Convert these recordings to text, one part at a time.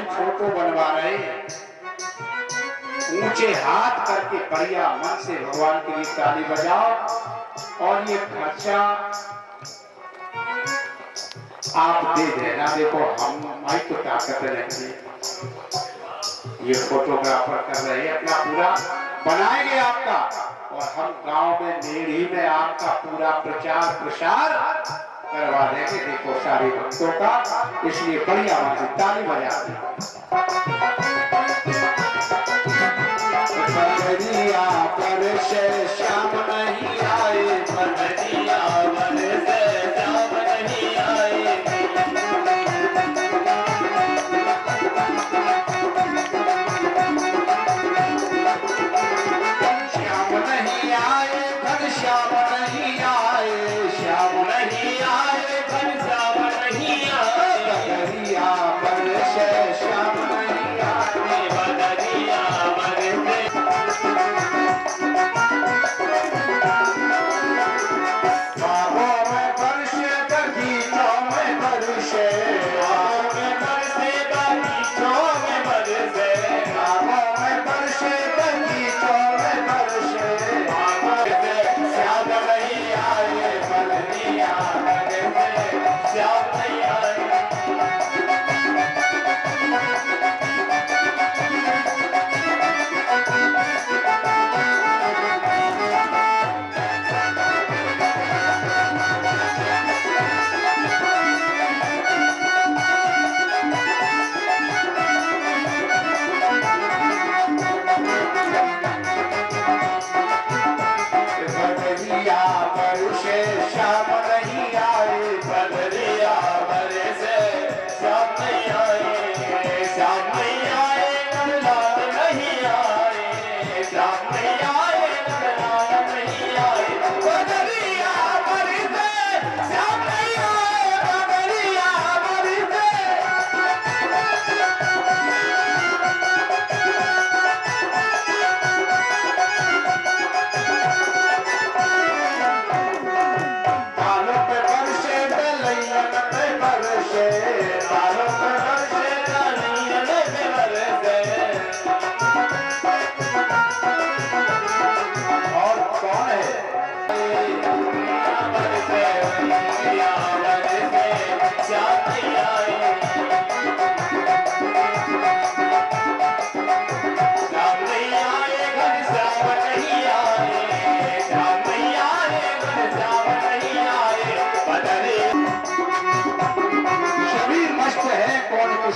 भाई फोटो बनवा रहे हैं, ऊंचे हाथ करके बढ़िया मन से भगवान के लिए ताली बजाओ और ये खर्चा आप दे देना। देखो हम भाई तो ताकत रखेंगे, ये फोटोग्राफर कर रहे हैं, अपना पूरा बनाएंगे आपका, और हम गांव में नेड़ी में आपका पूरा प्रचार प्रसार करवा देंगे। देखो सारे भक्तों का, इसलिए बढ़िया ताली बजा दें। पर से श्याम नहीं आए, बदरिया पर से श्याम नहीं आए, श्याम नहीं आए, धन श्याम नहीं आए, श्याम नहीं आए, धन श्याम नहीं आए, बदरिया पर से श्याम नहीं आए, बदरिया पर से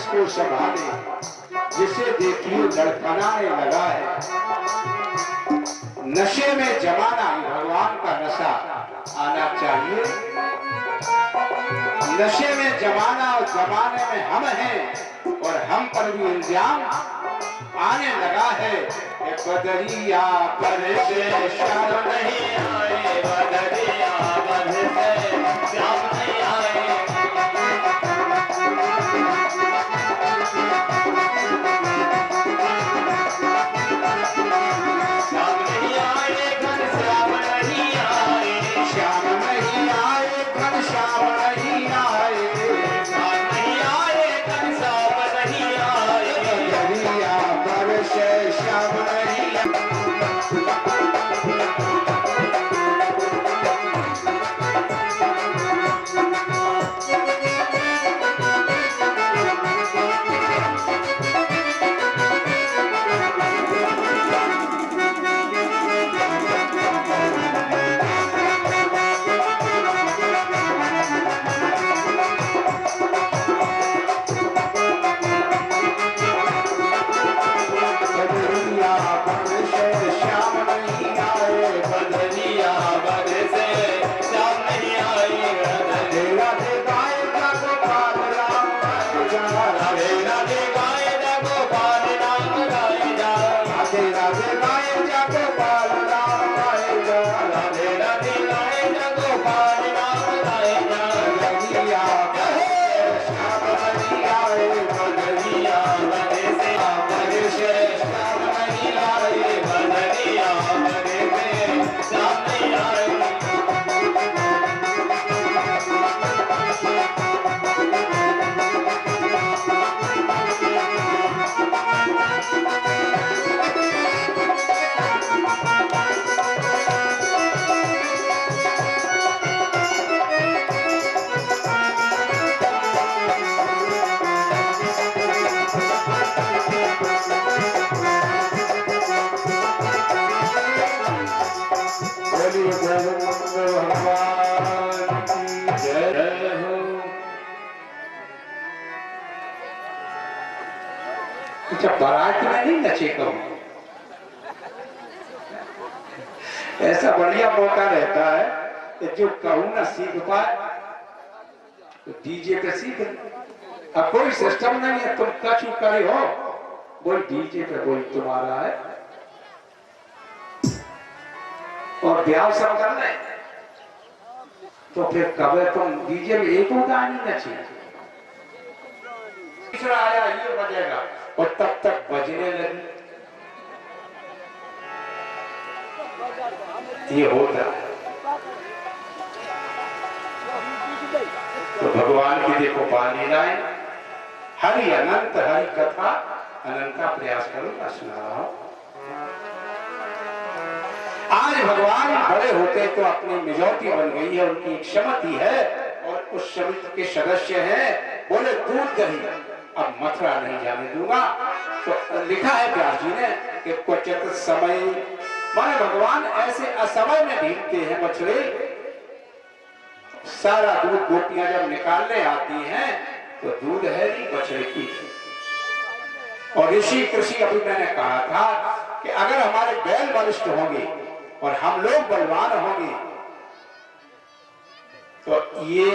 को संभाले, जिसे देखिए धड़कनाने लगा है। नशे में जमाना भगवान का नशा आना चाहिए, नशे में जमाना और जमाने में हम हैं और हम पर भी इल्जाम आने लगा है। बदरिया पर से श्याम नहीं आए, बदरिया पर से श्याम नहीं आए, भगवान की जय हो। अच्छा, बारात में नहीं नचे कहूं, ऐसा बढ़िया मौका रहता है कि जो कहूं ना सीख पाए तो डीजे पे सीख। अब कोई सिस्टम नहीं है, तुम कछु करे हो, कोई डीजे पे कोई तुम्हारा है और ब्याह सब करना है, तो फिर कब तुम डीजे में एक गाना नहीं नचे, तीसरा आया ये बजेगा और तब तक बजने लगी। ये होता है। तो भगवान की देखो बालीलाएं, हरि अनंत, हरि कथा अनंता, प्रयास करूंगा सुना रहा हूं। आज भगवान बड़े होते तो अपनी मिजौती बन गई है, उनकी एक समिति है और उस समिति के सदस्य हैं, बोले दूध दही अब मथुरा नहीं जाने दूंगा। तो लिखा है व्यास जी ने कि क्वचित समय, माने भगवान ऐसे असमय में भीगते हैं मछली, सारा दूध गोपियां जब निकालने आती हैं तो दूध है नहीं, बछड़े की। और ऋषि कृषि, अभी मैंने कहा था कि अगर हमारे बैल बलिष्ठ होंगे और हम लोग बलवान होंगे तो ये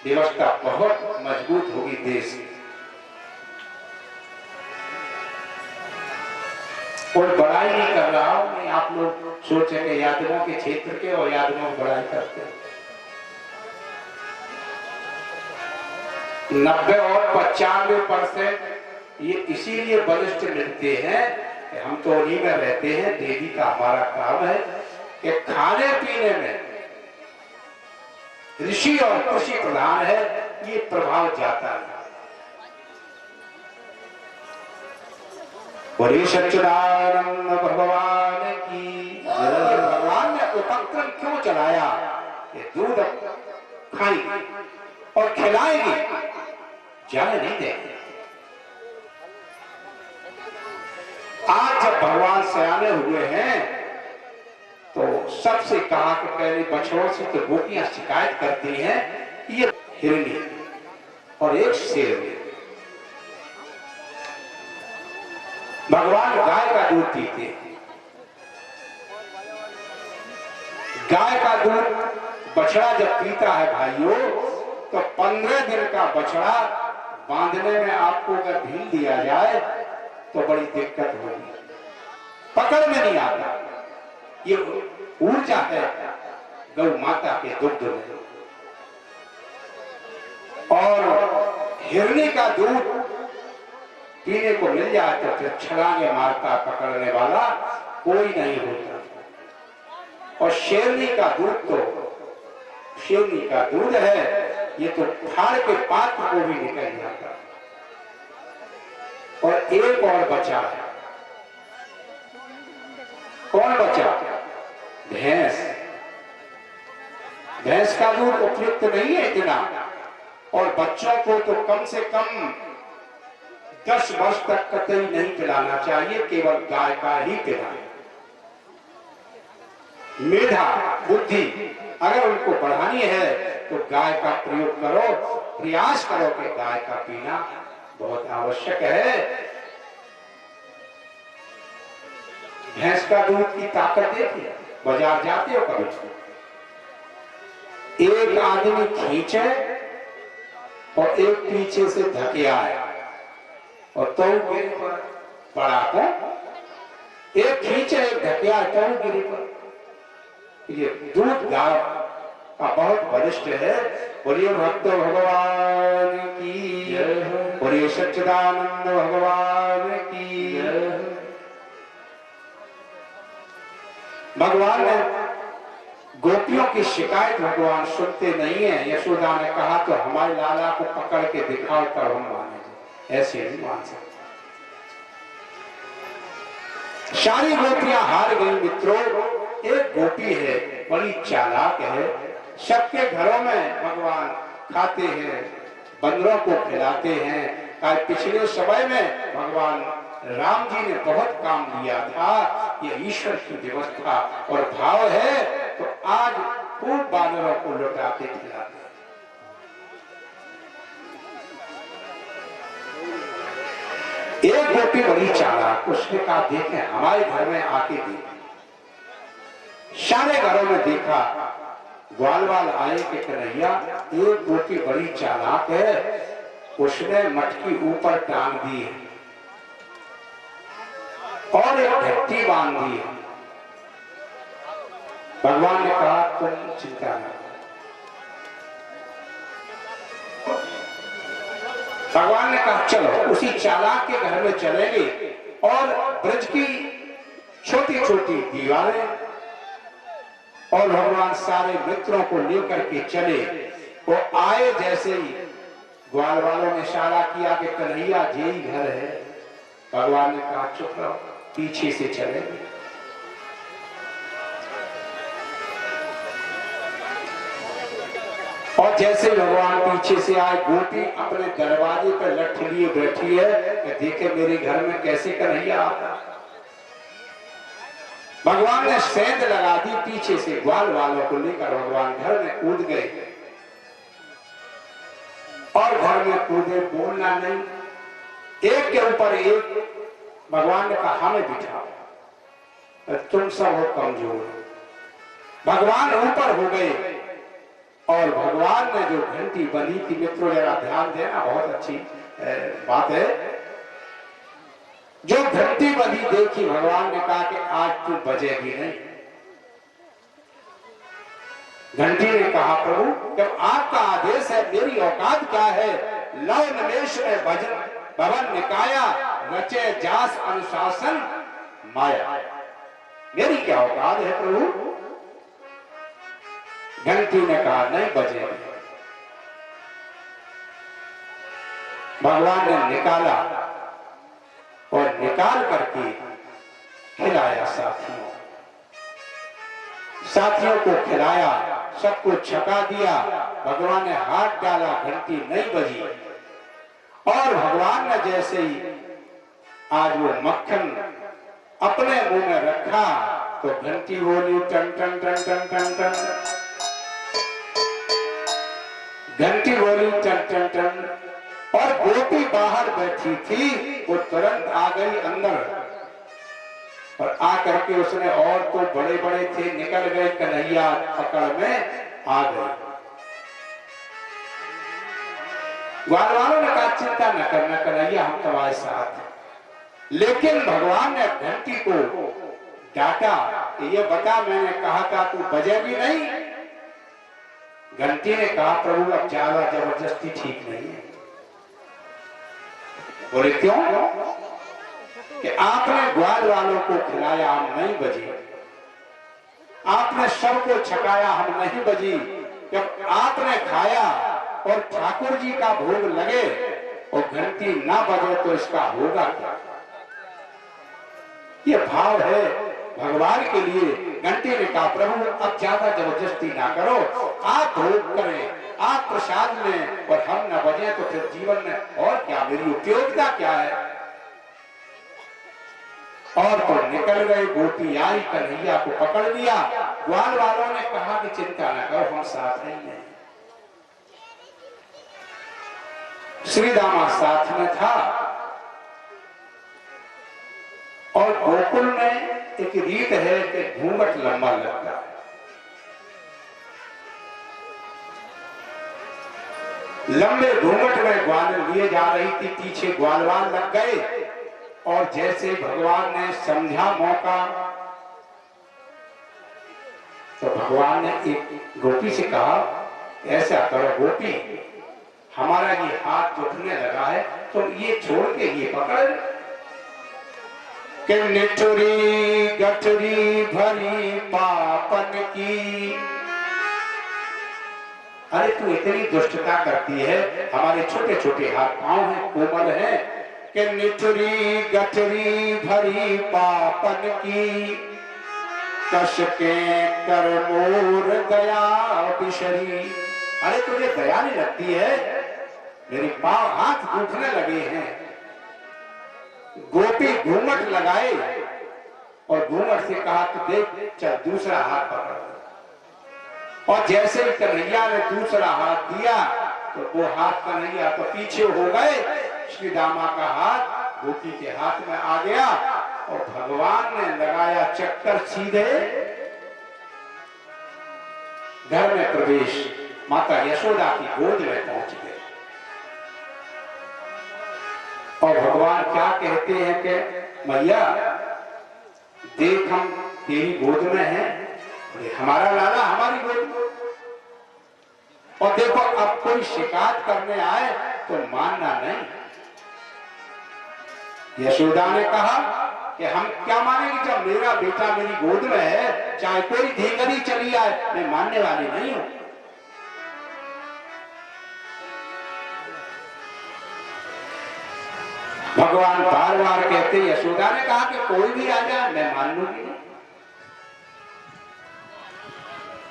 व्यवस्था बहुत मजबूत होगी देश की। और बड़ाई नहीं कर रहा हूं मैं, आप लोग सोचे कि यादवों के क्षेत्र के और यादवों की बड़ाई करते हैं। 90 और 95% ये इसीलिए बलिष्ठ मिलते हैं कि हम तो उन्हीं में रहते हैं, देवी का हमारा काम है कि खाने पीने में ऋषि और कृषि प्रधान है, ये प्रभाव जाता है। बोलिए सच्चिदानंद भगवान की। भगवान ने उपक्रम क्यों चलाया? ये दूध खाएंगे और खिलाएंगे, जाने नहीं देंगे। आज जब भगवान सयाने हुए हैं तो सबसे कहा कि पहले बछड़ों से तो गोपियां शिकायत करती हैं, ये हिरनी और एक शेर। भगवान गाय का दूध पीते हैं। गाय का दूध बछड़ा जब पीता है भाइयों, तो 15 दिन का बछड़ा बांधने में आपको अगर ढील दिया जाए तो बड़ी दिक्कत होगी, पकड़ में नहीं आता। ये ऊर्जा है गौ माता के दुग्ध में। और हिरनी का दूध पीने को मिल जाए तो फिर छलांगे मारता पकड़ने वाला कोई नहीं होता। और शेरनी का दूध तो शेरनी का दूध है, ये तो फाड़ के पात्र को भी निकल जाता। और एक और बचा है, कौन बचा? भैंस। भैंस का दूध उपयुक्त नहीं है इतना, और बच्चों को तो कम से कम 10 वर्ष तक कतई नहीं पिलाना चाहिए, केवल गाय का ही पिलाएं। मेधा बुद्धि अगर उनको बढ़ानी है तो गाय का प्रयोग करो, प्रयास करो कि गाय का पीना बहुत आवश्यक है। भैंस का दूध की ताकत देखिए, बाजार जाते हो कभी, एक आदमी खींचे और एक पीछे से धके आए और तो गिर पर पड़ा था, एक खींचे एक धके आए तो गिर पर। ये दूध गाय का बहुत वरिष्ठ है। बोलिए भक्त भगवान की, बोलिए सच्चिदानंद भगवान की। भगवान ने गोपियों की शिकायत भगवान सुनते नहीं है। यशोदा ने कहा तो हमारे लाला को पकड़ के दिखाओ तब हम मानेंगे, ऐसे नहीं मान सकते। सारी गोपियां हार गई मित्रों। एक गोपी है बड़ी चालाक है, सबके घरों में भगवान खाते हैं, बंदरों को खिलाते हैं। पिछले समय में भगवान राम जी ने बहुत काम लिया था, ये ईश्वर की व्यवस्था और भाव है। तो आज खूब बानरों को लौटाते खिलाते। एक गोपी बड़ी चालाक, उसने कहा देखें हमारे घर में आके देखें। सारे घरों में देखा, ग्वाल वाल आए कि कन्हैया एक गोपी बड़ी चालाक है, उसने मटकी ऊपर टांग दी है और एक घट्टी बांध दी है। भगवान ने कहा तुम चिंता न करो। भगवान ने कहा चलो उसी चालाक के घर में चलेंगे और ब्रज की छोटी छोटी दीवारें और भगवान सारे मित्रों को लेकर के चले। वो आए जैसे ही ग्वाल वालों ने इशारा किया कि कन्हैया यही घर है। भगवान ने कहा चुप रहो, पीछे से चले। और जैसे भगवान पीछे से आए, गोपी अपने दरवाजे पर लठ लिए बैठी है, देखे मेरे घर में कैसे कन्हैया आता। भगवान ने सेंध लगा दी पीछे से, ग्वाल वालों को लेकर भगवान घर में कूद गए और घर में कूदे, बोलना नहीं, एक के ऊपर एक। भगवान ने कहा हमें बिठाओ, तुम सब हो कमजोर। भगवान ऊपर हो गए और भगवान ने जो घंटी बंधी थी, मित्रों जरा ध्यान देना, बहुत अच्छी बात है। जो घंटी बंधी देखी, भगवान ने कहा कि आज तू बजेगी नहीं। घंटी ने कहा प्रभु जब आपका आदेश है, मेरी औकात क्या है। लव नमेश में भजन भवन निकाया, रचे जास अनुशासन माया। मेरी क्या औकात है प्रभु। घंटी ने कहा नहीं बजेगी। भगवान ने निकाला और निकाल करके खिलाया साथियों। साथियों को खिलाया, सबको छका दिया। भगवान ने हाथ डाला, घंटी नहीं बजी। और भगवान ने जैसे ही आज वो मक्खन अपने मुंह में रखा तो घंटी बोली टन टन टन टन टन टन। घंटी बोली टन टन टन। और गोपी बाहर बैठी थी, वो तुरंत आ गई अंदर और आकर के उसने, और तो बड़े बड़े थे निकल गए, कन्हैया पकड़ में आ गए। ग्वाल वालों ने कहा चिंता न करना कन्हैया, हम तुम्हारे साथ। लेकिन भगवान ने घंटी को डांटा कि ये बता, मैंने कहा था तू बजेगी नहीं। घंटी ने कहा प्रभु अब ज्यादा जबरदस्ती ठीक नहीं है। बोले क्यों? कि आपने ग्वाल वालों को खिलाया, हम नहीं बजी। आपने सबको छकाया, हम नहीं बजी। जब आपने खाया और ठाकुर जी का भोग लगे और घंटी ना बजे तो इसका होगा क्या। ये भाव है भगवान के लिए। घंटी ने कहा प्रभु अब ज्यादा जबरदस्ती ना करो, आप भोग करें, आप प्रसाद में, और हम न बजे तो फिर जीवन में और क्या, मेरी उपयोगिता क्या है। और तो निकल गए। गोपी आई, कन्हैया को पकड़ लिया। ग्वाल वालों ने कहा कि चिंता न करो, हम साथ नहीं हैं। श्रीदामा साथ में था। और गोकुल में एक रीत है कि घूंघट लंबा लगता है। लंबे घूंघट में ग्वाल लिए जा रही थी, पीछे ग्वालवाल लग गए। और जैसे भगवान ने समझा मौका तो भगवान ने एक गोपी से कहा ऐसा करो गोपी, हमारा ये हाथ दुखने लगा है, तुम ये छोड़ के ये पकड़। कि निठुरी गठरी भरी पापन की। अरे तू इतनी दुष्टता करती है, हमारे छोटे छोटे हाथ पांव हैं, कोमल हैं। कि निठुरी गठरी भरी पापन की, कश के कर मोर दया बिशरी। अरे तुझे दया नहीं लगती है, मेरे पांव हाथ दुखने लगे हैं। गोपी घूमट लगाए और घूंघट से कहा तो देख चल दूसरा हाथ पकड़। और जैसे ही कन्हैया ने दूसरा हाथ दिया तो वो हाथ कन्हैया तो पीछे हो गए, श्री दामा का हाथ गोपी के हाथ में आ गया और भगवान ने लगाया चक्कर, सीधे घर में प्रवेश, माता यशोदा की गोद में पहुंच गए। और भगवान क्या कहते हैं कि मैया देख हम तेरी गोद में हैं, हमारा लाला हमारी गोद में, और देखो अब कोई शिकायत करने आए तो मानना नहीं। यशोदा ने कहा कि हम क्या मानेंगे, जब मेरा बेटा मेरी गोद में है, चाहे कोई धीगरी चली आए मैं मानने वाली नहीं हूं। भगवान बार बार कहते, यशोदा ने कहा कि कोई भी आ जाए मैं मान लूंगी।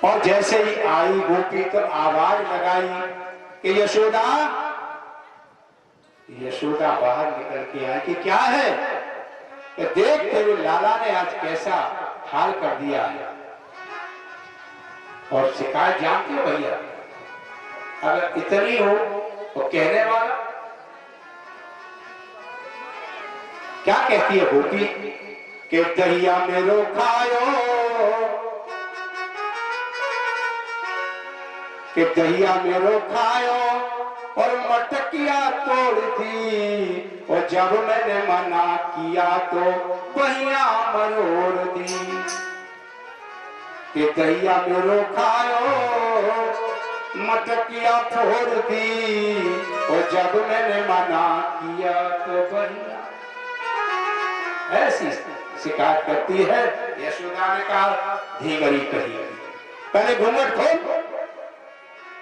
और जैसे ही आई गोपी तो आवाज लगाई कि यशोदा। यशोदा बाहर निकल के आई कि क्या है, कि देख तेरे लाला ने आज कैसा हाल कर दिया है। और शिकायत जानते हो भैया, अगर इतनी हो तो कहने वाला क्या कहती है गोपी कि दहिया मेरो खायो, कि दहिया मेरो खायो और मटकिया तोड़ दी, और जब मैंने मना किया तो बहिया मरोड़ दी। कि दहिया मेरो खायो मटकिया फोड़ दी, और जब मैंने मना किया तो बहिया। ऐसी शिकायत करती है। यशोदा ने कहा धीगरी कही, पहले घूंघट खोल।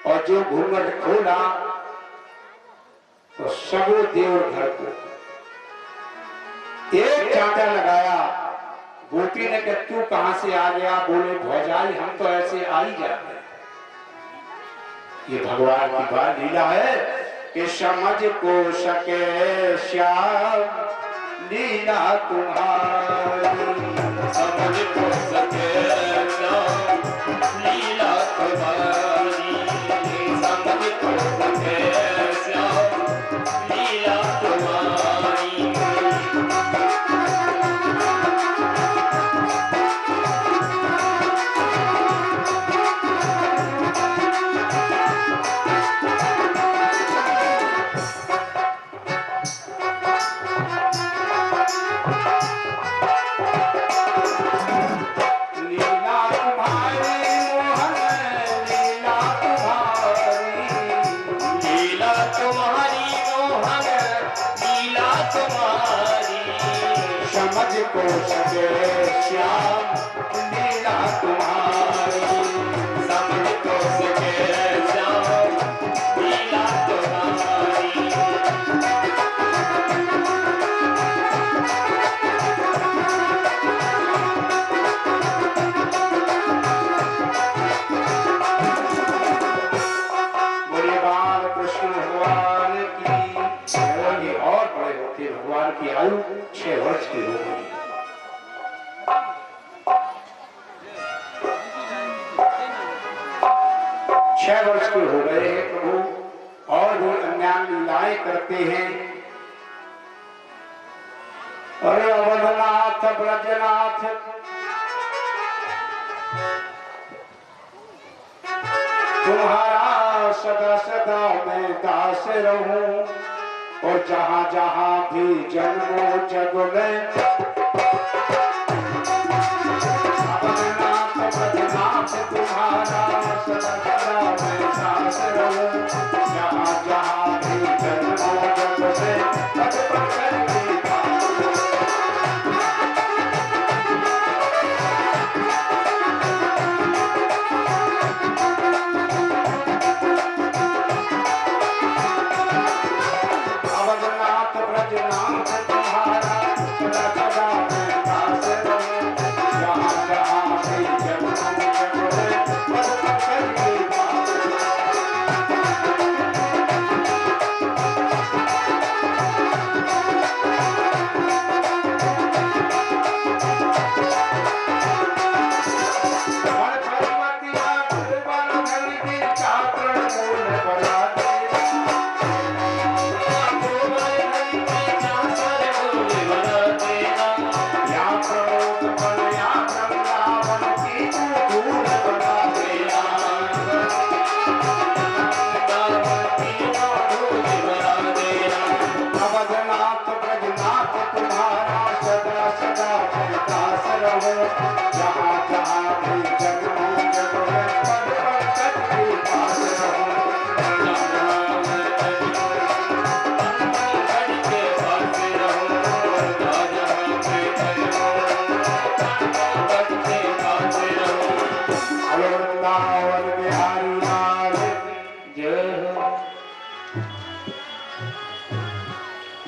और जो घूंघट खोला तो सगो देव घर को एक चांटा लगाया। गोपी ने कहा तू कहां से आ गया, बोले भौजाई हम तो ऐसे आ ही जाते हैं। ये भगवान की बात लीला है कि समझ को सके श्याम लीला तुम्हारी, समझ को सके श्याम लीला तुम्हारी, समझ को सके श्याम लीला तुम्हारी। समझ को सके श्याम लीला तुम्हारी, समझ को सके श्याम लीला तुम्हारी। बोले बाल कृष्ण भगवान की, और बड़े होते भगवान की आयु 6 वर्ष की हो गई। 6 वर्ष के हो गए हैं प्रभु, और भी अन्य लीलाएं करते हैं। अरे अवधनाथ ब्रजनाथ तुम्हारा सदा सदा मैं दास रहूं, और जहां जहां भी जन्मो जग में अवधनाथ ब्रजनाथ तुम्हारा सदा सदा मैं दास रहूं, जहां जहां भी जन्मो जग में पद पकड़ के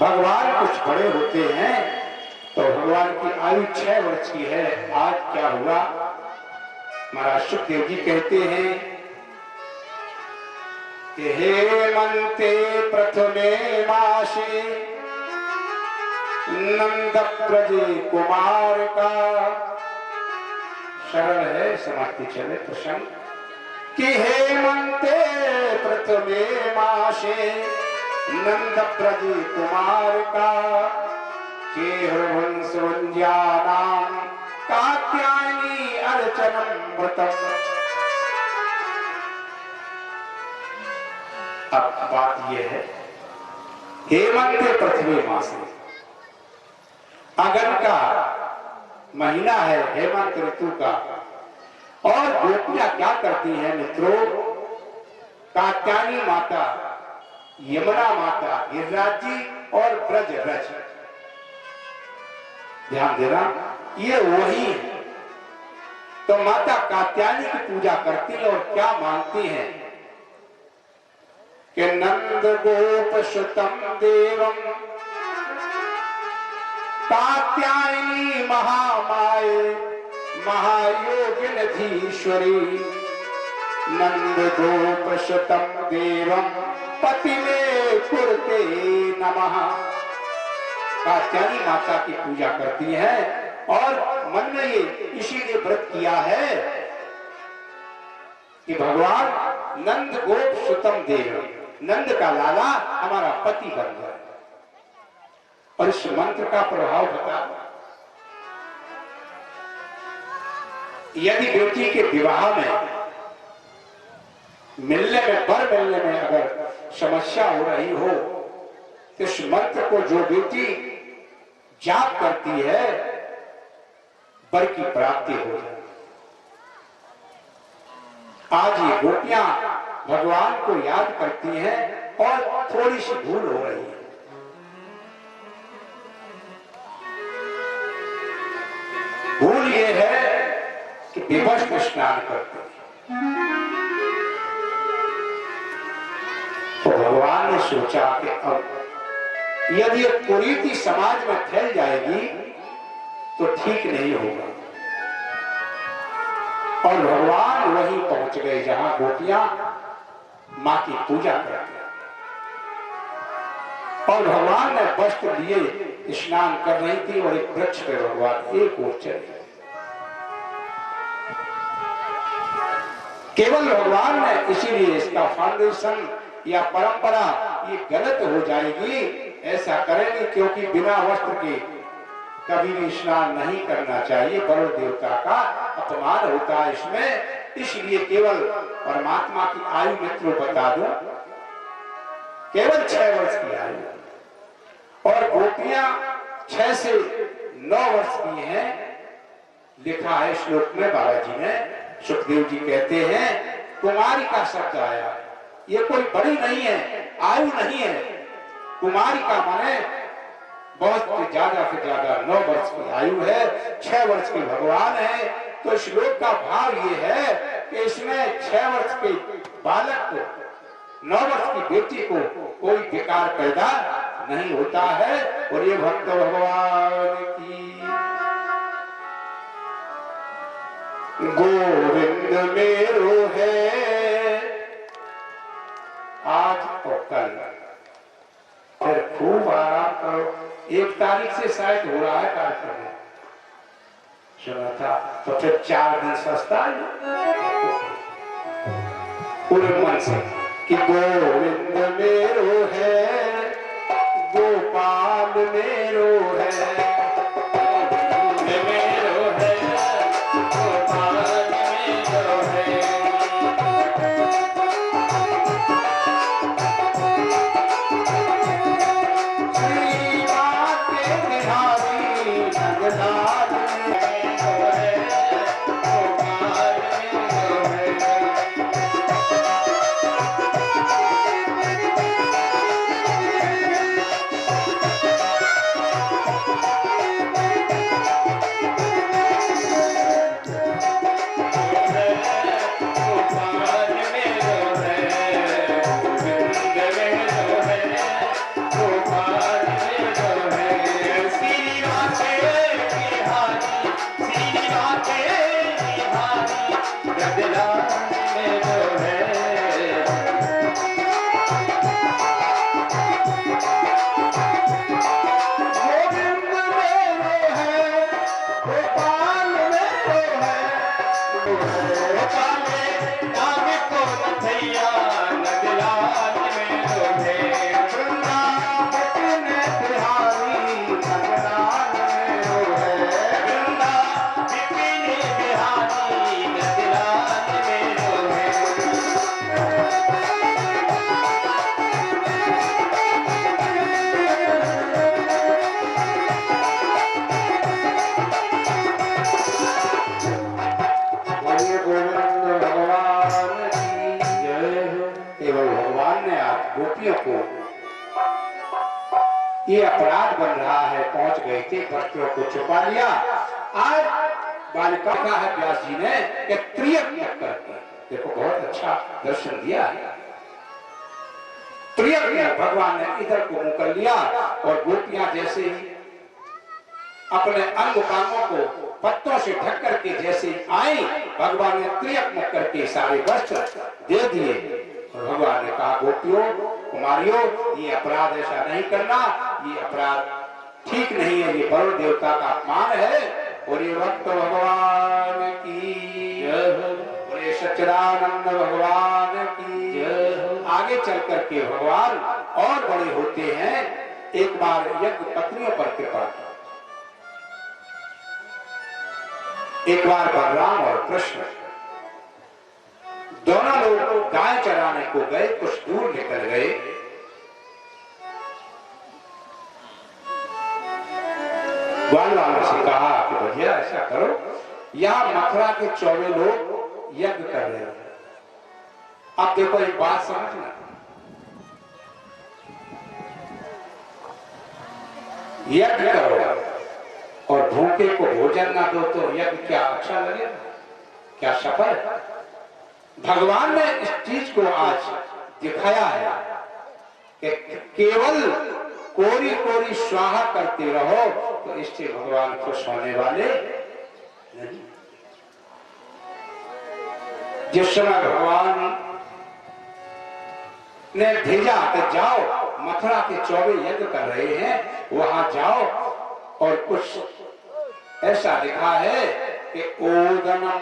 भगवान कुछ बड़े होते हैं तो भगवान की आयु 6 वर्ष की है। आज क्या हुआ, महाराज सुखदेव जी कहते हैं कि हेमंते प्रथमे मासे नंद प्रजे कुमार का, सरल है समझते चले प्रसंग कि हेमंते प्रथमे मासे नंद प्रजे कुमार का चेहरवंश वंज्यानाम कात्यायनी अर्चनम व्रतम। अब बात यह है, हेमंत पृथ्वी मास अगन का महीना है, हेमंत ऋतु का, और गोपियां क्या करती हैं मित्रों, कात्यायनी माता, यमुना माता, गिरिराज जी और ब्रज रज, ध्यान देना ये वही है। तो माता कात्यायनी की पूजा करती है और क्या मानती हैं कि नंद गोप सुतम देवम कात्यायनी महामाये महायोगिनधीश्वरी नंद गोप सुतम देवम पति में कुरते नमः। कात्यायनी माता की पूजा करती है और मन में ये इसीलिए व्रत किया है कि भगवान नंद गोप सुतम देव, नंद का लाला हमारा पति बन जाए। और इस मंत्र का प्रभाव बता, यदि बेटी के विवाह में मिलने में, बर मिलने में अगर समस्या हो रही हो तो इस मंत्र को जो बेटी जाप करती है बर की प्राप्ति हो जाए। आज ये गोपियां भगवान को याद करती हैं और थोड़ी सी भूल हो रही है। भूल ये है कि विवश में स्नान करते हैं। तो भगवान ने सोचा कि अब यदि एक कुरीति समाज में फैल जाएगी तो ठीक नहीं होगा, और भगवान वहीं पहुंच गए जहां गोपियां मां की पूजा करते हैं। और भगवान ने वस्त्र लिए स्नान कर रही थी और एक वृक्ष पे भगवान एक ओर चले। केवल भगवान ने, इसीलिए इसका फाउंडेशन या परंपरा ये गलत हो जाएगी, ऐसा करेंगे क्योंकि बिना वस्त्र के कभी भी स्नान नहीं करना चाहिए, बड़े देवता का अपमान होता है इसमें। इसलिए केवल परमात्मा की आयु मित्रों बता दो, केवल 6 वर्ष की आयु, और गोपियां 6 से 9 वर्ष की हैं। लिखा है श्लोक में बालाजी ने, सुखदेव जी कहते हैं कुमारी का शब्द आया, ये कोई बड़ी नहीं है, आयु नहीं है। कुमारी का माने बहुत ज्यादा से ज्यादा 9 वर्ष की आयु है, 6 वर्ष के भगवान है। तो श्लोक का भाव ये है कि इसमें 6 वर्ष के बालक को, 9 वर्ष की बेटी को कोई विकार पैदा नहीं होता है। और ये भक्त भगवान की गोविंद मेरो है आज और कल, फिर खूब आराम करो। 1 तारीख से शायद हो रहा है कार्यक्रम, सुना था, तो फिर 4 दिन सस्ता है पूरे मन से कि गोविंद मेरो है, गोपाल मेरो है, ये अपराध बन रहा है। पहुंच गए थे, बच्चों को छुपा लिया। आज बालिका का है व्यास जी ने कि त्रियक करके देखो बहुत अच्छा दर्शन दिया है। त्रियक में भगवान ने इधर को मुंह कर लिया और गोपियां जैसे ही अपने अंग कांगों को पत्तों से ढक करके जैसे आई, भगवान ने त्रियक मुख करके सारे वस्त्र दे दिए। और भगवान ने कहा गोपियों कुमारियों, ये अपराध ऐसा नहीं करना, ये अपराध ठीक नहीं है, ये वरुण देवता का अपमान है। और ये भक्त भगवान की जय हो, और ये सच्चिदानंद भगवान की जय हो। आगे चल करके भगवान और बड़े होते हैं। एक बार यज्ञ पत्नियों पर कृपा, एक बार बलराम और कृष्ण दोनों लोग गाय चराने को गए। कुछ दूर निकल गए, ग्वाल वालों से कहा कि भैया ऐसा करो, यहाँ मथुरा के 14 लोग यज्ञ कर रहे हैं। अब देखो एक बात समझना, यज्ञ करो और भूखे को भोजन ना दो तो यज्ञ क्या अच्छा लगेगा? क्या सफल? भगवान ने इस चीज को आज दिखाया है कि केवल कोरी कोरी स्वाहा करते रहो तो इससे भगवान खुश होने वाले नहीं। जिस समय भगवान ने भेजा कि जाओ मथुरा के 14 यज्ञ कर रहे हैं, वहां जाओ, और कुछ ऐसा लिखा है कि ओदनम,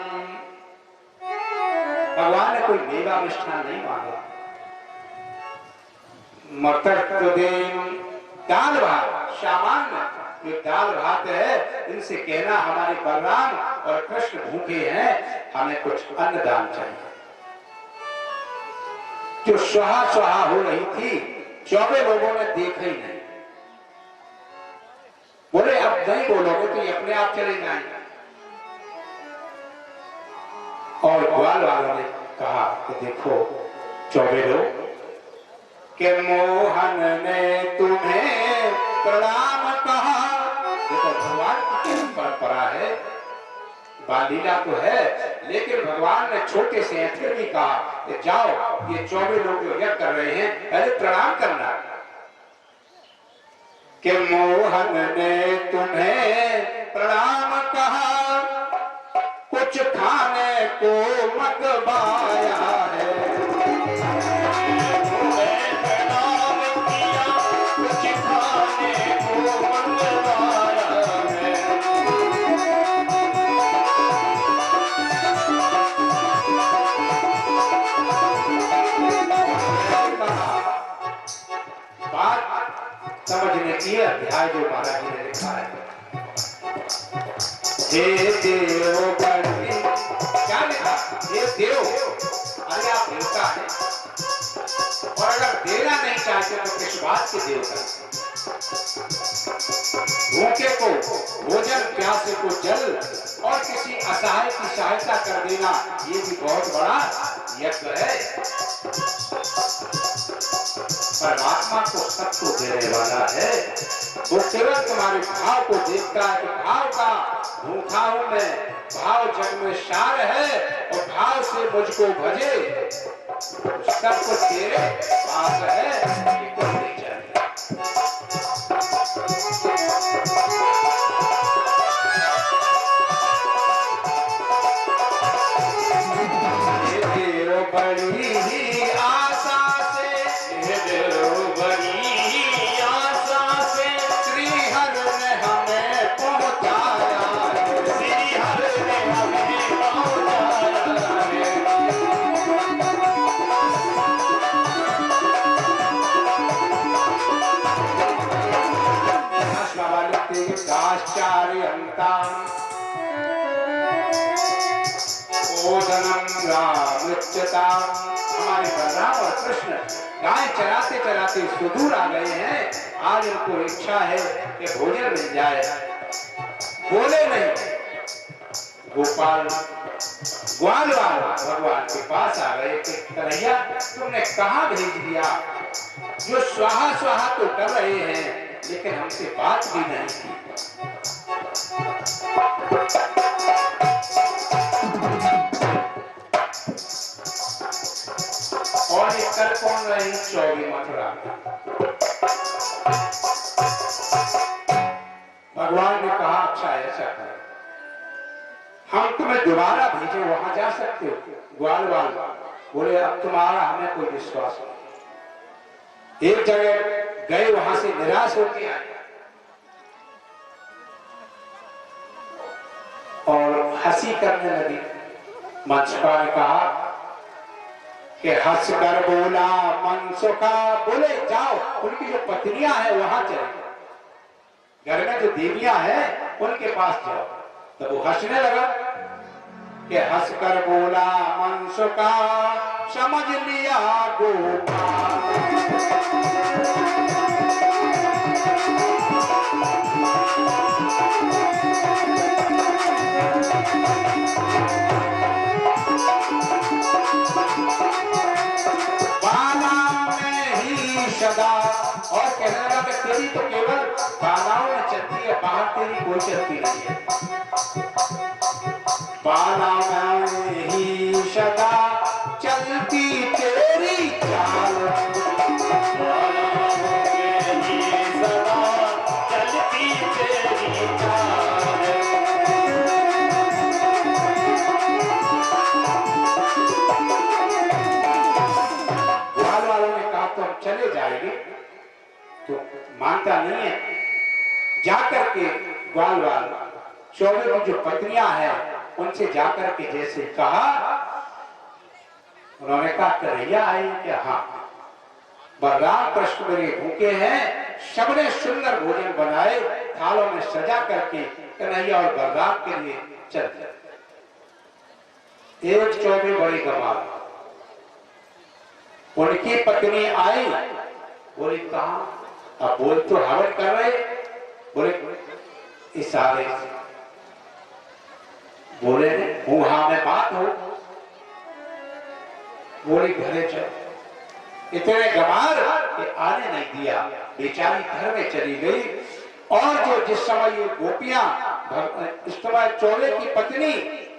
भगवान ने कोई मेवा मिष्ठान नहीं मांगा, दाल भात, सामान्य जो दाल भात है, इनसे कहना हमारे बलराम और कृष्ण भूखे हैं, हमें कुछ अन्न दान चाहिए। जो स्वाहा स्वाहा हो रही थी 14 लोगों ने देखा ही नहीं। बोले अब नहीं बोलोगे तो ये अपने आप चले जाएंगे। और ग्वाल वालों ने कहा कि देखो 14 लोग के मोहन ने तुम्हें प्रणाम कहा। देखो भगवान की परंपरा है, बाल लीला तो है, लेकिन भगवान ने छोटे से फिर भी कहा कि जाओ ये 14 लोग जो यज्ञ कर रहे हैं पहले प्रणाम करना। कि मोहन ने तुम्हें प्रणाम कहा, कुछ खाने को मंगवाया है। प्रणाम किया, कुछ खाने को मंगवाया है। बात समझने की अध्याय जो महाराज जी ने लिखा है, हे देव बंदी, क्या लिखा? हे देव, अरे आप देवता है, और अगर देना नहीं चाहते तो किस बात के देवता? भूखे को भोजन, प्यासे को जल, और किसी असहाय की सहायता कर देना, ये भी बहुत बड़ा यज्ञ है। परमात्मा को सबको देने वाला है, वो केवल तुम्हारे भाव को देखता है कि भाव का भूखा हूं मैं, भाव जग में सार है, और भाव से मुझको भजे, सब कुछ तेरे पास है, ये कुछ नहीं चाहिए। बड़ी ही आशा से, बड़ी ही आशा से श्रीहर ने हमें पहुंचाया, श्रीहर ने हमें पहुंचाया। बाबा लिखते हैं दाश्चार्यंता ओदनम रामच्यता। हमारे बलराम और कृष्ण गाय चराते चराते सुदूर आ गए हैं। आज उनको इच्छा है कि भोजन मिल जाए। बोले नहीं, गोपाल ग्वाल वाला भगवान के पास आ गए कि कन्हैया तुमने कहाँ भेज दिया? जो स्वाहा स्वाहा तो कर रहे हैं, लेकिन हमसे बात भी नहीं की। और ये कर कौन रही चौबी मथुरा? भगवान ने कहा अच्छा ऐसा कर, हम तुम्हें दोबारा भेजे, वहां जा सकते हो। ग्वालवाल बोले अब तुम्हारा हमें कोई विश्वास नहीं। एक जगह गए, वहां से निराश होके आए और हंसी करने लगी। मंचपा ने कहा कि हंस कर बोला मनसुखा, बोले जाओ उनकी जो पत्नियां हैं वहां चले, घर में जो देवियां हैं उनके पास जाओ। तब वो हंसने लगा कि हंस कर बोला मनसुखा, समझ लिया गोपाल। और कहने लगा कि तेरी तो केवल बालाओं में चलती है, बाहर तेरी कोई चलती नहीं है। बाला में ही सदा चलती तेरी चाल, बाला में ही सदा चलती तेरी चाल। ग्वाल वालों ने कहा तो हम चले जाएंगे, तो मानता नहीं है। जाकर के ग्वाल वाल चौबे की जो पत्नियां हैं उनसे जाकर के जैसे कहा, उन्होंने कहा कन्हैया आई क्या? हाँ, बलराम कृष्ण मेरे भूखे हैं, सबने सुंदर भोजन बनाए, थालों में सजा करके कन्हैया और बलराम के लिए चल गए। एक चौबे बड़ी गवार, उनकी पत्नी आई, बोली कहा? अब बोल तो हवन कर रहे, बोले इशारे से, बोले मुहा में बात हो, बोली घरे चल। इतने गमार कि आने नहीं दिया, बेचारी घर में चली गई। और जो जिस समय ये गोपियां, इस समय चौबे की पत्नी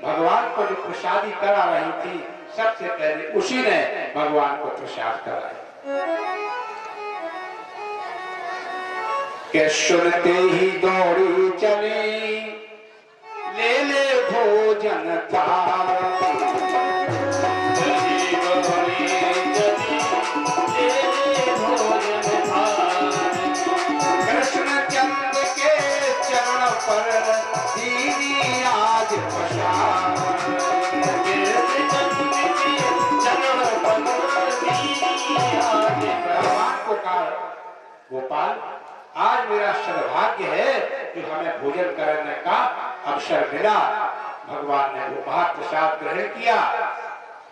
भगवान को जो प्रसादी करा रही थी, सबसे पहले उसी ने भगवान को प्रसाद कराया। के सुनते ही दौड़ी चली, ले ले भोजन थाल। कृष्ण चंद्र के चरण पर दीनी आज प्रसाद, कृष्ण चंद्र के चरण पर दीनी आज। भगवान को कहा गोपाल आज मेरा सौभाग्य है जो हमें भोजन करने का अवसर मिला। भगवान ने वो महाप्रसाद ग्रहण किया।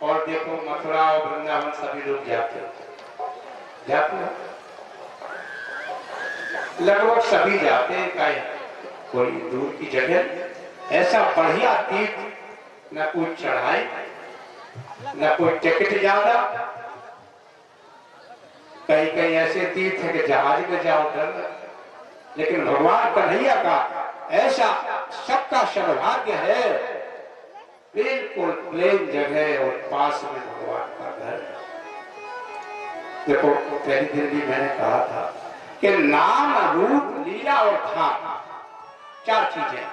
और देखो मथुरा और वृंदावन सभी लोग जाते लगभग सभी जाते हैं। कोई दूर की जगह ऐसा बढ़िया तीर्थ, न कोई चढ़ाई न कोई टिकट ज्यादा, कहीं कहीं ऐसे तीर्थ है कि जहाज में जाओ डर। लेकिन भगवान कन्हैया का ऐसा सबका सौभाग्य है, बिल्कुल प्लेन जगह और पास में भगवान का घर है। देखो पहले दिन भी मैंने कहा था कि नाम रूप लीला और धाम चार चीजें।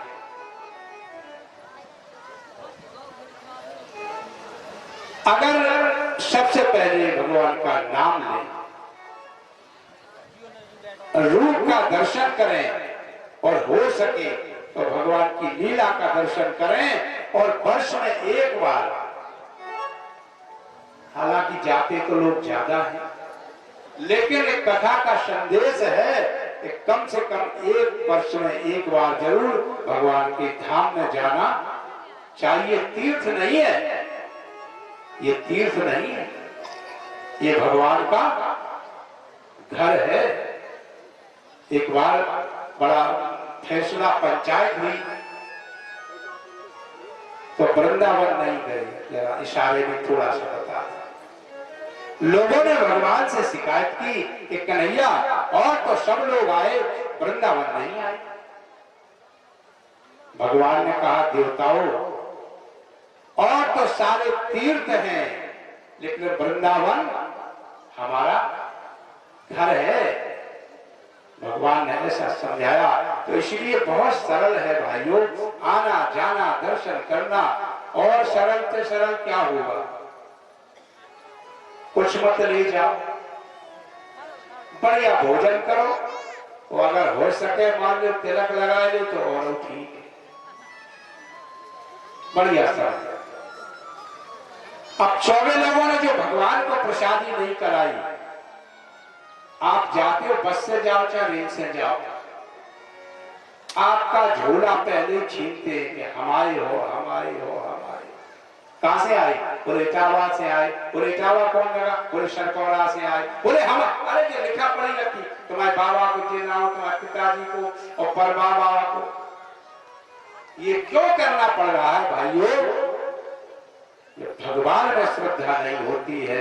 अगर सबसे पहले भगवान का नाम लें, रूप का दर्शन करें और हो सके तो भगवान की लीला का दर्शन करें, और वर्ष में एक बार, हालांकि जाते तो लोग ज्यादा हैं, लेकिन एक कथा का संदेश है कि कम से कम एक वर्ष में एक बार जरूर भगवान के धाम में जाना चाहिए। तीर्थ नहीं है ये, तीर्थ नहीं है ये, भगवान का घर है। एक बार बड़ा फैसला पंचायत हुई तो वृंदावन नहीं गए, जरा इशारे में थोड़ा सा बता। लोगों ने भगवान से शिकायत की कि कन्हैया और तो सब लोग आए, वृंदावन नहीं आए। भगवान ने कहा देवताओं और तो सारे तीर्थ हैं, लेकिन वृंदावन हमारा घर है। भगवान ने ऐसा समझाया। तो इसलिए बहुत सरल है भाइयों, आना जाना दर्शन करना। और सरल से सरल क्या होगा, कुछ मत ले जाओ, बढ़िया भोजन करो, और अगर हो सके मान लो तिलक लगा लो तो और ठीक है, बढ़िया सरल। अब 24 लोगों ने जो भगवान को प्रसादी नहीं कराई, आप जाते हो बस से जाओ चाहे रेल से जाओ, आपका झोला पहले छीनते हैं कि हमारे हो हमारे हो हमारे। कहां से आए, बोले इटावा से आए। बोले इटावा कौन जगह, बोले सरकौड़ा से आए। बोले हम, अरे जो लिखा पढ़ी रखी, तुम्हारे बाबा को जीना हो, तुम्हारे पिताजी को और परबा बाबा को। ये क्यों करना पड़ रहा है भाइयों? भगवान में श्रद्धा नहीं होती है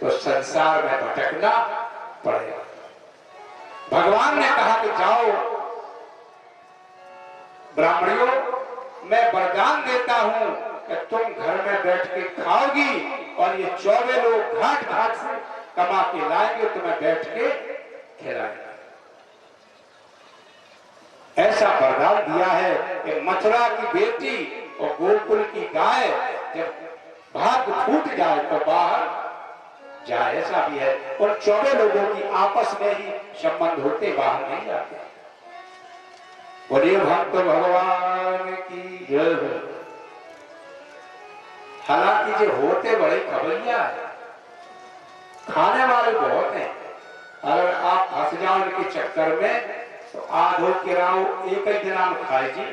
तो संसार में भटकना पड़ेगा। भगवान ने कहा कि जाओ ब्राह्मणियों, मैं वरदान देता हूं कि तुम घर में बैठ के खाओगी और ये 24 लोग घाट घाट से कमा के लाएंगे, तुम्हें बैठ के खिलाएंगे। ऐसा वरदान दिया है कि मथुरा की बेटी और गोकुल की गाय जब भाग फूट जाए तो बाहर जाए, ऐसा भी है। और 24 लोगों की आपस में ही संबंध होते, बाहर नहीं जाते। बोलिए भक्त भगवान की जय। हालांकि जो होते बड़े खबरिया है, खाने वाले बहुत हैं। अगर आप फंस जाओ इनके चक्कर में तो आधो किराओ एक ही दिन में खाए जी।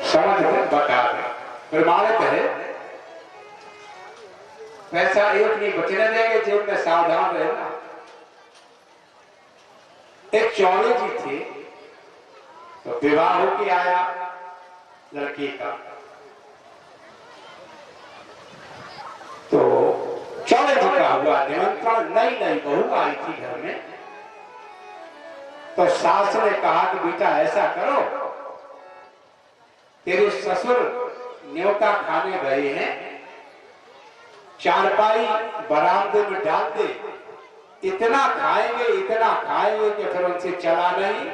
समझ बता रहे प्रमाणित है, पैसा एक नहीं बचने देंगे, जेब में सावधान रहना। एक चौबे जी थे तो विवाह होके आया लड़की का, तो चौबे जी का हुआ निमंत्रण, नई नई बहू आई थी घर में। तो सास ने कहा कि बेटा ऐसा करो, तेरे ससुर न्योता खाने गए हैं, चारपाई बरामदे में डाल दे, इतना खाएंगे कि फिर उनसे चला नहीं।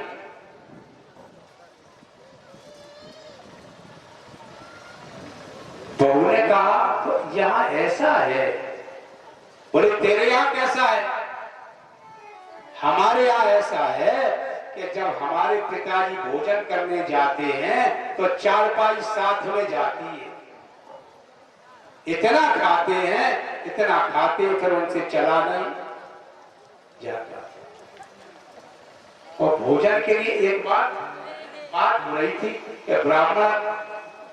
बहू ने कहा तो यहां ऐसा है। बोले तेरे यहां कैसा है? हमारे यहां ऐसा है कि जब हमारे पिताजी भोजन करने जाते हैं तो चारपाई साथ में जाती है, इतना खाते हैं फिर उनसे चला नहीं जाता। और भोजन के लिए एक बात हो रही थी कि ब्राह्मण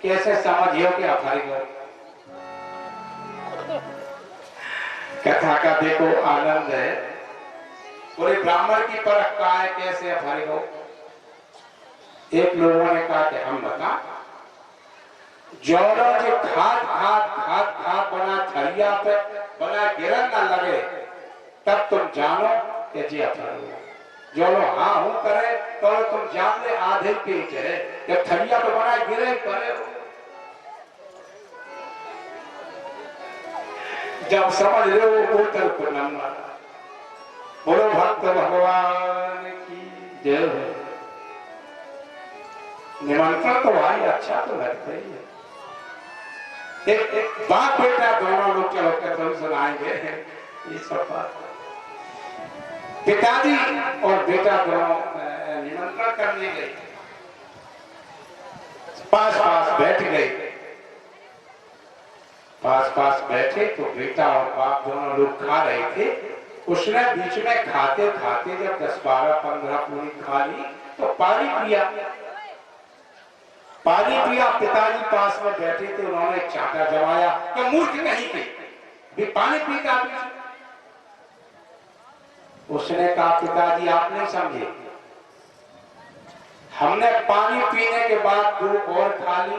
कैसे समझियो कि अफारी गो, कथा का देखो आनंद है। पूरे ब्राह्मण की परख का है कैसे अफारी गो। एक लोगों ने कहा कि हम बता, जौनो जो खाद बना थरिया पे बना गिरन ना लगे तब तुम जानो कि जी अफारी। जो लोग हाँ हूं करे तो तुम जान ले आधे पेज है, जब थरिया पे बना गिरे करे। जब समझ रहे हो बोतल को नंबर। बोलो भक्त भगवान की जय। निमंत्रण तो भाई अच्छा तो लगता ही है। एक बाप बेटा दोनों लोग चलो कर तुम सुनाएंगे ये सब बात। पिताजी और बेटा दोनों निमंत्रण करने गए, पास बैठ गए। पास बैठे तो बेटा और बाप दोनों लोग खा रहे थे। उसने बीच में खाते खाते जब 10, 12, 15 पूरी खा ली तो पानी पिया। पिताजी पास में बैठे थे, उन्होंने चाटा जमाया कि मूर्ख कहीं के भी पानी पीता। उसने कहा पिताजी आप नहीं समझे, हमने पानी पीने के बाद 2 और खा ली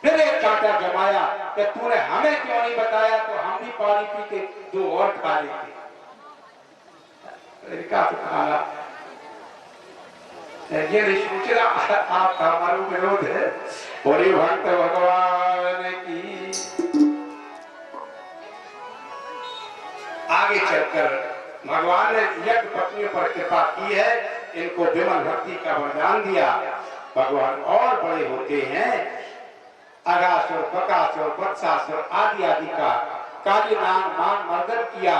फिर एक कांटा जमाया कि तूने हमें क्यों नहीं बताया, तो हम भी पानी पीते, दो और खा लेते। खाना ये नहीं सोच रहा आप हमारे विरोध है। बोले भक्त भगवान की। आगे चलकर भगवान ने यज्ञ पत्नियों पर कृपा की है, इनको विमल भक्ति का वरदान दिया। भगवान और बड़े होते हैं, अगासुर, बकासुर, वत्सासुर आदि आदि का काली नाग मान मर्दन किया।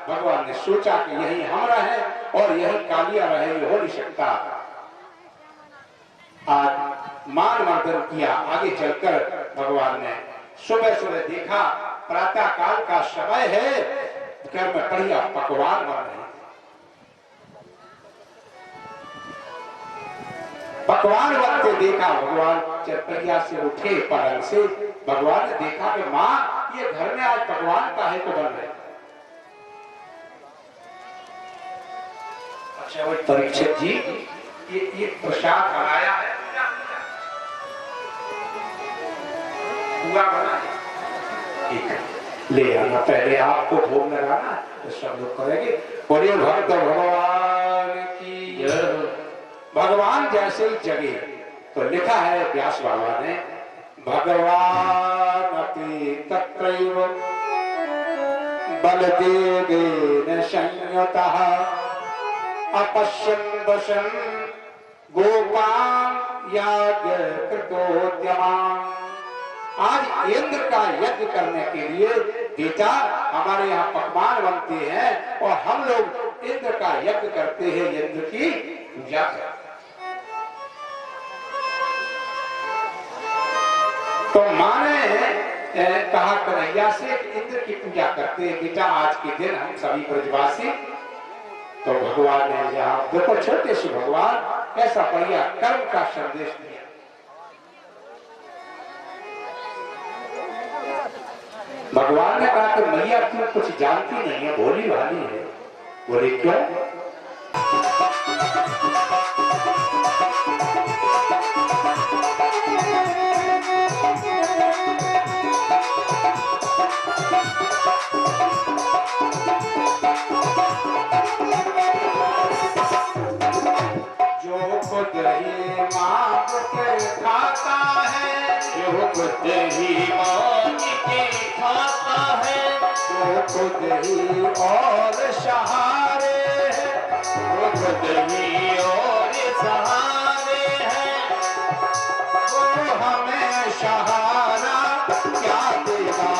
भगवान ने सोचा कि यही हम रहे और यही कालिया रहे, हो नहीं सकता। आज मान मर्दन किया। आगे चलकर भगवान ने सुबह सुबह देखा प्रातः काल का समय है, घर में बढ़िया पकवान बन रहे। पकवान बनते देखा, भगवान चरपैया से उठे पलंग से। भगवान ने देखा कि माँ ये घर में आज पकवान काहे को बन रहे। अच्छा वो परीक्षित जी ये प्रसाद बनाया है, पूरा बना है, ले आना, पहले आपको भोग लगाना तो सब लोग करेंगे। बोलिए भक्त भगवान की। भगवान जैसे ही जगे तो लिखा है व्यास बाबा ने, भगवान अपि तत्रैव बलदेवेन संयुतः अपश्यन् वशन् गोपान् याज्ञ कृतोद्यमान्। आज इंद्र का यज्ञ करने के लिए बेटा हमारे यहाँ पकवान बनते हैं और हम लोग इंद्र का यज्ञ करते हैं, इंद्र की पूजा करते। तो माँ ने कहा कन्हैया से इंद्र की पूजा करते हैं बेटा आज के दिन हम सभी ब्रजवासी। तो भगवान ने यहाँ देखो छोटे से भगवान ऐसा बढ़िया कर्म का संदेश दिया। भगवान ने कहा कि मैया तू कुछ जानती नहीं है, भोली भाली है। बोले क्यों? जो खुद ही मांग के खाता है, जो खुद ही मांग के खाता है, जो खुद ही और सहारे है, जो खुद ही और सहारे है, वो हमें सहारा क्या देगा।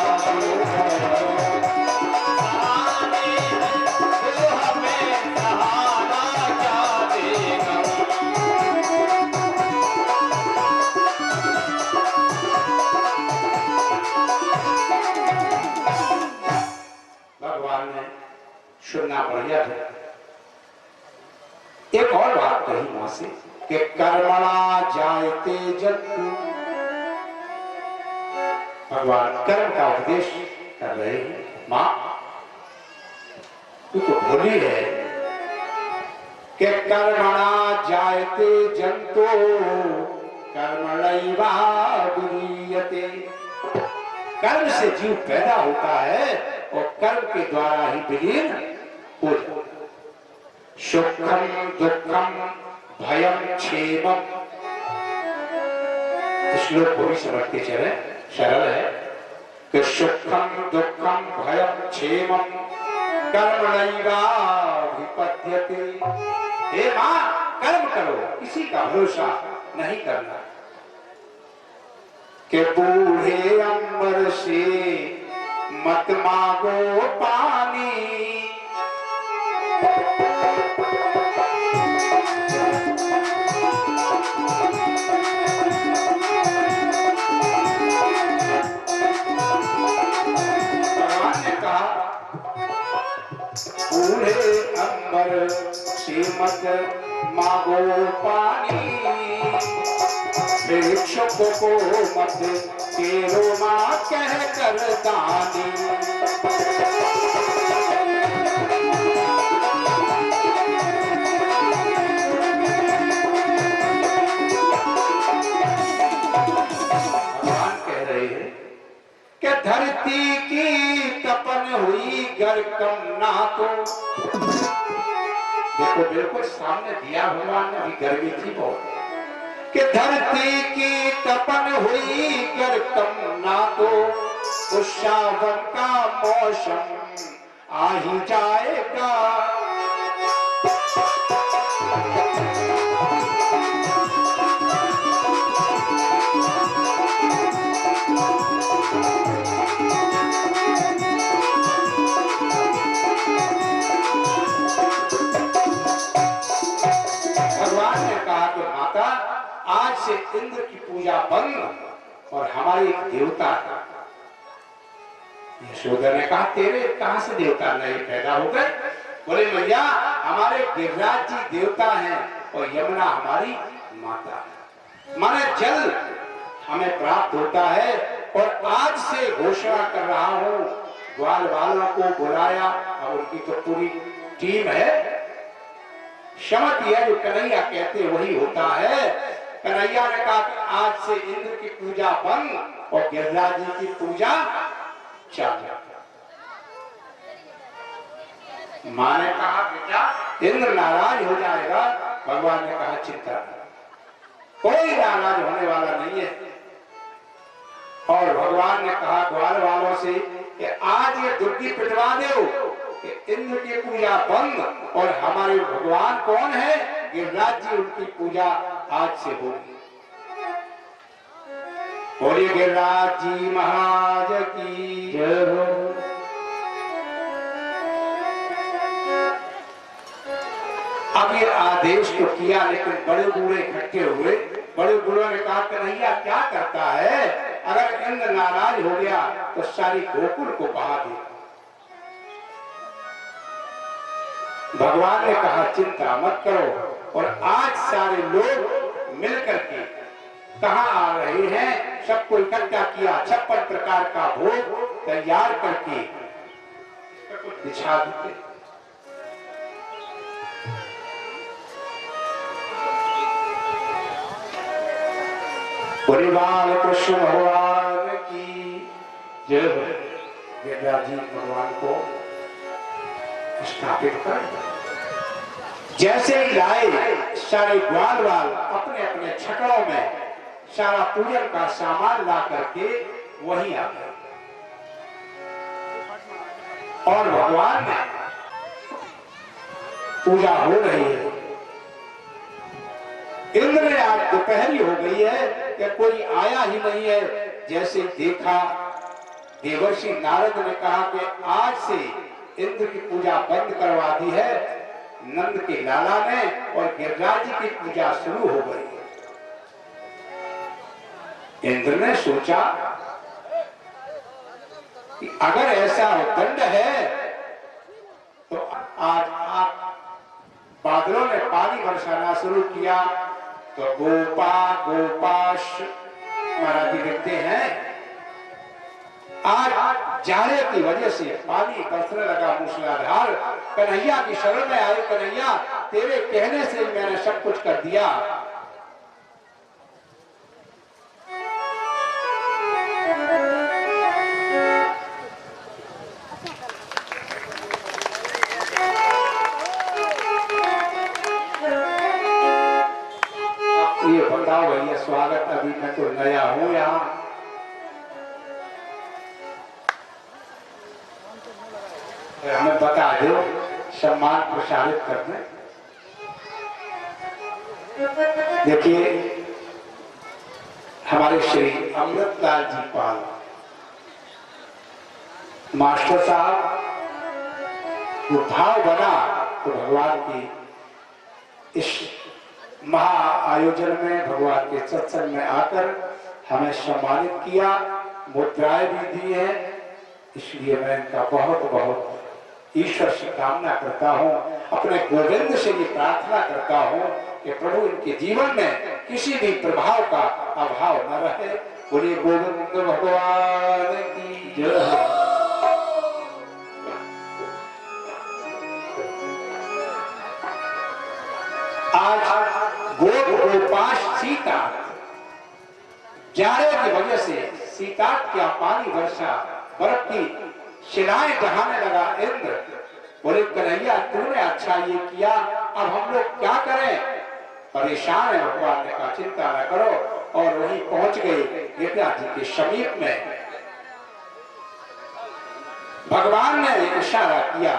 सुनना बढ़िया है। एक और बात कही मां से कि कर्मणा जायते जन्तु। भगवान कर्म का उपदेश कर रहे हैं। मां तू तो भोली है कि कर्मणा जायते जन्तु कर्मणैवा विलीयते। कर्म से जीव पैदा होता है और कर्म के द्वारा ही विलीन हो जाता है। सुखम दुखम भयम क्षेमम। श्लोक को भी समझते चले, सरल है कि सुखम दुखम भयम क्षेमम कर्मणैवाधिपत्यते। हे मां कर्म करो, किसी का भरोसा नहीं करना। के बूढ़े अंबर से मत मांगो पानी। भगवान ने कहा बूढ़े अंबर से मत मांगो पानी। वृक्षों को मत तेरो मां कह कर दानी। भगवान धरती की तपन हुई गर कम ना तो। देखो बिल्कुल सामने दिया भगवान ने, अभी गर्मी थी बहुत, कि धरती की तपन हुई गर कम ना तो उस सावन का मौसम आ ही जाएगा। भगवान ने कहा कि माता आज से इंद्र की पूजा बंद और हमारी एक देवता है। यशोदा ने कहा तेरे कहां से देवता नए पैदा हो गए? बोले मैया हमारे गिरिराज जी देवता हैं और यमुना हमारी माता है। माने जल हमें प्राप्त होता है और आज से घोषणा कर रहा हूं, ग्वाल वालों को बुलाया और उनकी तो पूरी टीम है। शमत यह जो कन्हैया कहते वही होता है। कन्हैया ने कहा कि आज से इंद्र की पूजा बंद और गिरिराज जी की पूजा चालू। मां ने कहा बेटा इंद्र नाराज हो जाएगा। भगवान ने कहा चिंता नहीं, कोई नाराज होने वाला नहीं है। और भगवान ने कहा ग्वाल वालों से कि आज ये दुर्गी पिटवा दो कि इंद्र की पूजा बंद और हमारे भगवान कौन है? गिरिराज जी, उनकी पूजा आज से होगी। बोलिए गिरिराज जी महाराज की जय हो। अब ये आदेश तो किया, लेकिन बड़े बूढ़े इकट्ठे हुए। बड़े बूढ़ों ने कहा कन्हैया क्या करता है? अगर इंद्र नाराज हो गया तो सारी गोकुल को बहा दे। भगवान ने कहा चिंता मत करो। और आज सारे लोग मिलकर के कहां आ रहे हैं, सबको इकट्ठा किया। 56 प्रकार का भोग तैयार करके बिछा देते। परिवार कृष्ण भगवान की जय हो। गिरिराज जी भगवान को स्थापित कर जैसे ही लाए, सारे ग्वाल वाल अपने अपने छकड़ों में सारा पूजन का सामान ला करके वहीं आ गए। और भगवान ने पूजा हो रही है। इंद्र ने आज दोपहरी हो गई है कि कोई आया ही नहीं है। जैसे देखा, देवर्षि नारद ने कहा कि आज से इंद्र की पूजा बंद करवा दी है नंद के लाला ने और गिरिराज जी की पूजा शुरू हो गई। इंद्र ने सोचा कि अगर ऐसा दंड है तो आज बादलों ने पानी बरसाना शुरू किया। तो गोपा गोपाश महाराज जी लिखते हैं आज जाड़े की वजह से पानी बरसने लगा मूसलाधार। कन्हैया की शरण में आए, कन्हैया तेरे कहने से मैंने सब कुछ कर दिया। ये बताओ भैया, स्वागत अभी मैं तो नया हूं यहाँ। हमें बता दो सम्मान प्रसारित करने। देखिए हमारे श्री अमृतलाल जी पाल मास्टर साहब वो भाव बना तो भगवान की इस महा आयोजन में, भगवान के सत्संग में आकर हमें सम्मानित किया, मुद्राएं भी दी है। इसलिए मैं इनका बहुत बहुत ईश्वर से कामना करता हूँ, अपने गोविंद से भी प्रार्थना करता हूँ कि प्रभु इनके जीवन में किसी भी प्रभाव का अभाव न रहे। बोलिए गोविंद भगवान की जय। आज गोपाश सीता जाड़े की वजह से सीता क्या पानी वर्षा बर्फ की शिलाएं ढहाने लगा इंद्र। बोले कन्हैया तूने अच्छा ये किया, अब हम लोग क्या करें? परेशान है। भगवान ने कहा चिंता न करो, और वहीं पहुंच गए गिरिराज जी के समीप में। भगवान ने इशारा किया,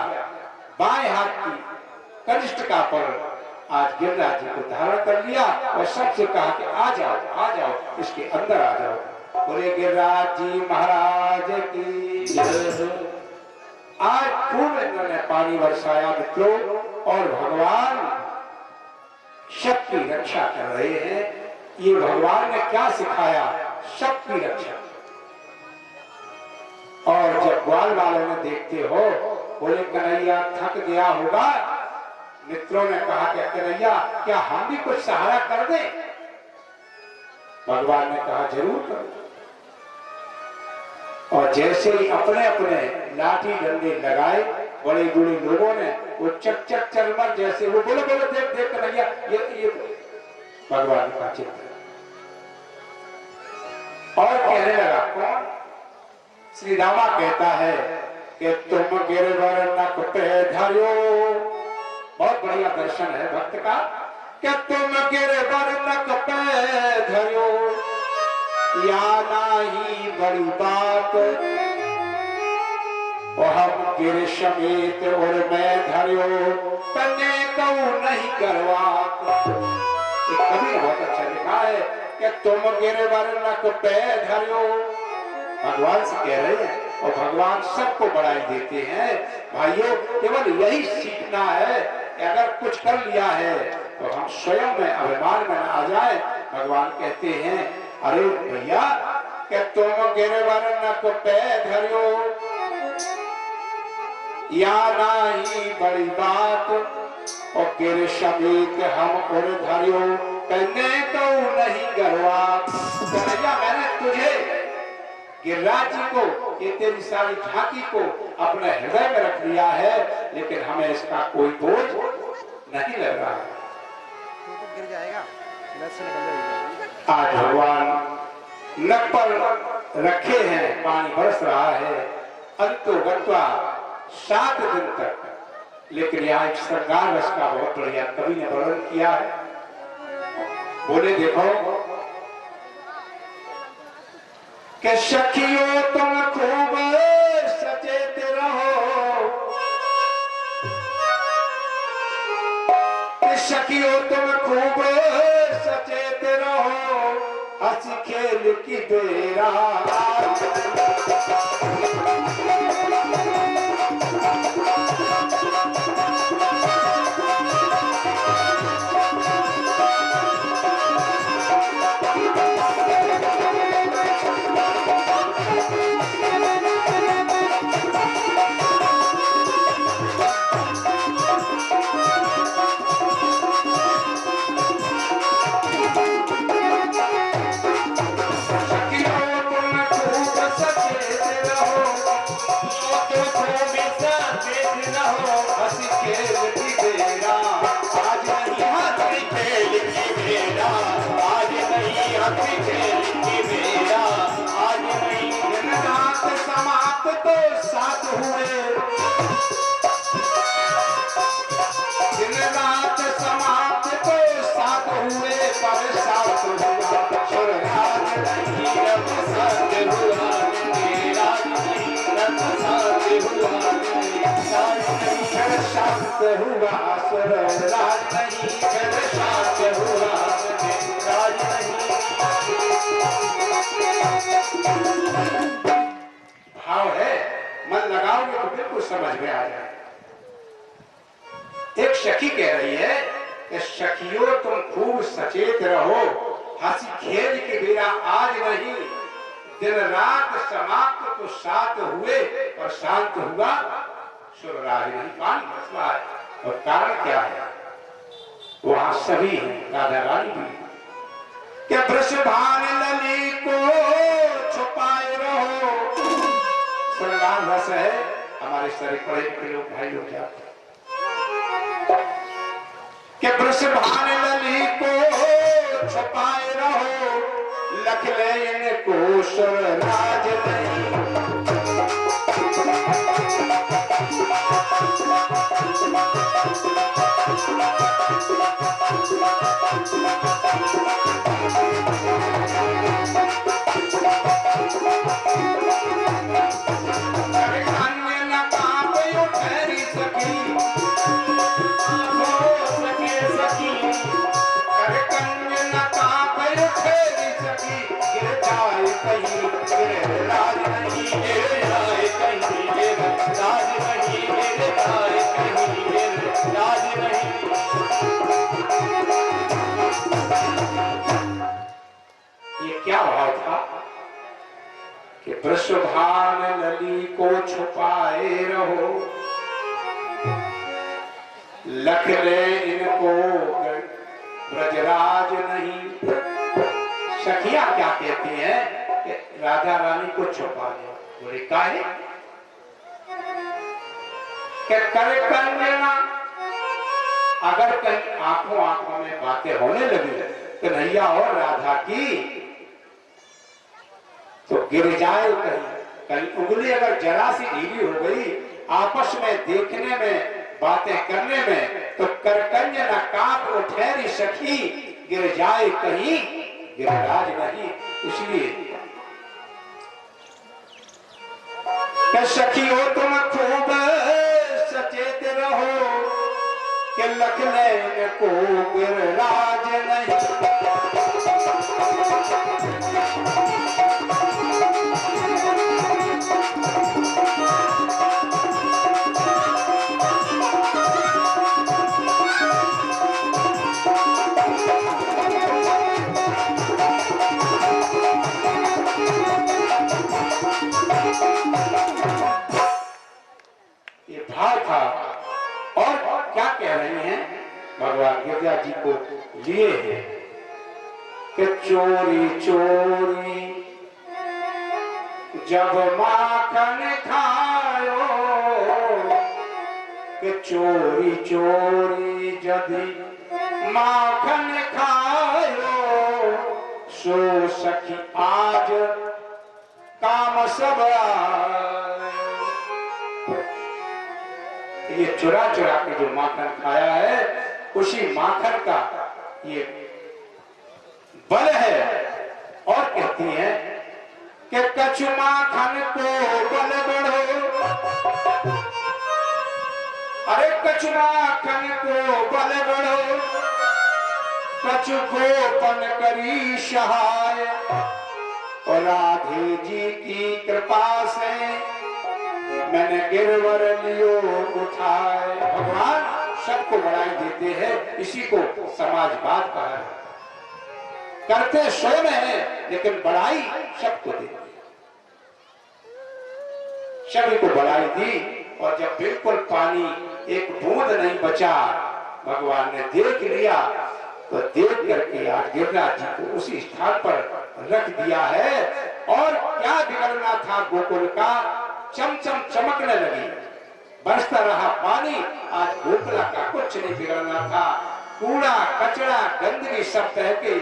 बाएं हाथ की कनिष्ठिका पर आज गिरिराज जी को धारण कर लिया और सबसे कहा कि आ जाओ, इसके अंदर आ जाओ। बोले गिरिराज जी महाराज की आज खूब इंद्र ने पानी बरसाया मित्रों, और भगवान सबकी रक्षा कर रहे हैं। ये भगवान ने क्या सिखाया? सबकी रक्षा। और जब ग्वाल वालों ने देखते हो, बोले कन्हैया थक गया होगा। मित्रों ने कहा कि कन्हैया क्या हम भी कुछ सहारा कर दें? भगवान ने कहा जरूर करो। और जैसे ही अपने अपने लाठी डंडे लगाए, बड़े बूढ़े लोगों ने वो चक चक चलमर जैसे वो बोले देख देख कन्हैया ये भगवान का चित्र। और कहने लगा कौन? श्री रामा कहता है कि तुम गिरवर नक पे धरियो। बहुत बढ़िया दर्शन है भक्त का, कि तुम गिरवर नक पे धरियो, या नाही बड़ी बात, और हम गिर समेत और मैं धरियो, तने कहूं नहीं करवात। कभी बहुत अच्छा लिखा है कि तुम गिरवर नक पे धरियो। भगवान से कह रहे हैं, और भगवान सबको बढ़ाई देते हैं। भाइयों केवल यही सीखना है कि अगर कुछ कर लिया है तो हम स्वयं में अभिमान में आ जाए। भगवान कहते हैं अरे भैया कि तुम गिरवर नक पे धरियो, या नाही बड़ी बात, और गिर समेत हम और धरियो, कहने कहूं नहीं गरवात। कन्हैया मैंने तुझे गिरिराज जी को, ये तेरी सारी झांकी को अपने हृदय में रख लिया है, लेकिन हमें इसका कोई बोझ नहीं लग रहा है। गिर जाएगा। आज भगवान नक पर रखे हैं, पानी बरस रहा है अंतो गत्वा 7 दिन तक। लेकिन यहाँ एक श्रृंगार रस का बहुत बढ़िया कवि ने वर्णन किया है। बोले देखो कि सखियों तुम खूब सचेत रहो, कि सखियों तुम खूब सचेत रहो, हंसी खेल की बेरा। तो साथ हुए दिन रात समाप्त, तो साथ हुए पर साथ हुआ स्वर्गाज नहीं, रब सत्य हुआ राज नहीं, रब सत्य हुआ शांत हुआ स्वर्गाज नहीं, शांत हुआ राज नहीं। भाव है, मन लगाओगे तो बिल्कुल समझ में आ जाए। एक सखी कह रही है कि सखियों तुम खूब सचेत रहो, हंसी खेल की बेरा आज नहीं, दिन रात समाप्त तो साथ हुए और शांत हुआ स्वर्गाज नहीं। पानी फसला है, और कारण क्या है? वहां सभी राधा रानी भी क्या वृषभान लली को छुपाए रहो। श्रृंगार रस है, हमारे सारे पढ़े लिखे लोग भाई लोग जाते कि वृषभान लली को छुपाए रहो, लख ले इनको स्वर्गाज नहीं। क्या भाव था कि वृषभान नली को छुपाए रहो, लख ले इनको ब्रजराज नहीं। सखियां क्या कहती हैं कि राधा रानी को छुपा लो। बोले काहे कि कर कंगना, अगर कहीं आंखों आंखों में बातें होने लगी कन्हैया और राधा की तो गिर जाए कहीं उंगली अगर जरा सी ढीली हो गई आपस में देखने में बातें करने में तो करकंज न काट उठेरी सखी, गिर जाए कहीं गिरिराज नहीं। इसलिए सखी हो तुम खूब सचेत रहो कि लखनऊ को गिरिराज नहीं। और क्या कह रहे हैं भगवान गिरिजा जी को लिए हैं कि चोरी चोरी जब माखन खायो, कि चोरी चोरी जब माखन खायो, सो सखी आज काम सब ये चुरा चुरा के जो माखन खाया है उसी माखन का ये बल है। और कहती है कि कछु माखन को बल बढ़ो, अरे कछु माखन को बल बढ़ो, कछु गोपन करी सहाय, और राधे जी की कृपा से मैंने गिरवर लियो उठाए। भगवान सबको बढ़ाई देते हैं, इसी को समाजवाद कहा है। करते स्वयं है लेकिन बढ़ाई सबको देते हैं। सभी को बढ़ाई दी और जब बिल्कुल पानी एक बूंद नहीं बचा भगवान ने देख लिया तो देख करके आज गिरिराज जी को उसी स्थान पर रख दिया है। और क्या बिगड़ना था गोकुल का, चमचम चमकने लगी, बरसता रहा पानी। आज गोकुला का कुछ नहीं बिगड़ना था, कूड़ा कचरा गंदगी सब तह के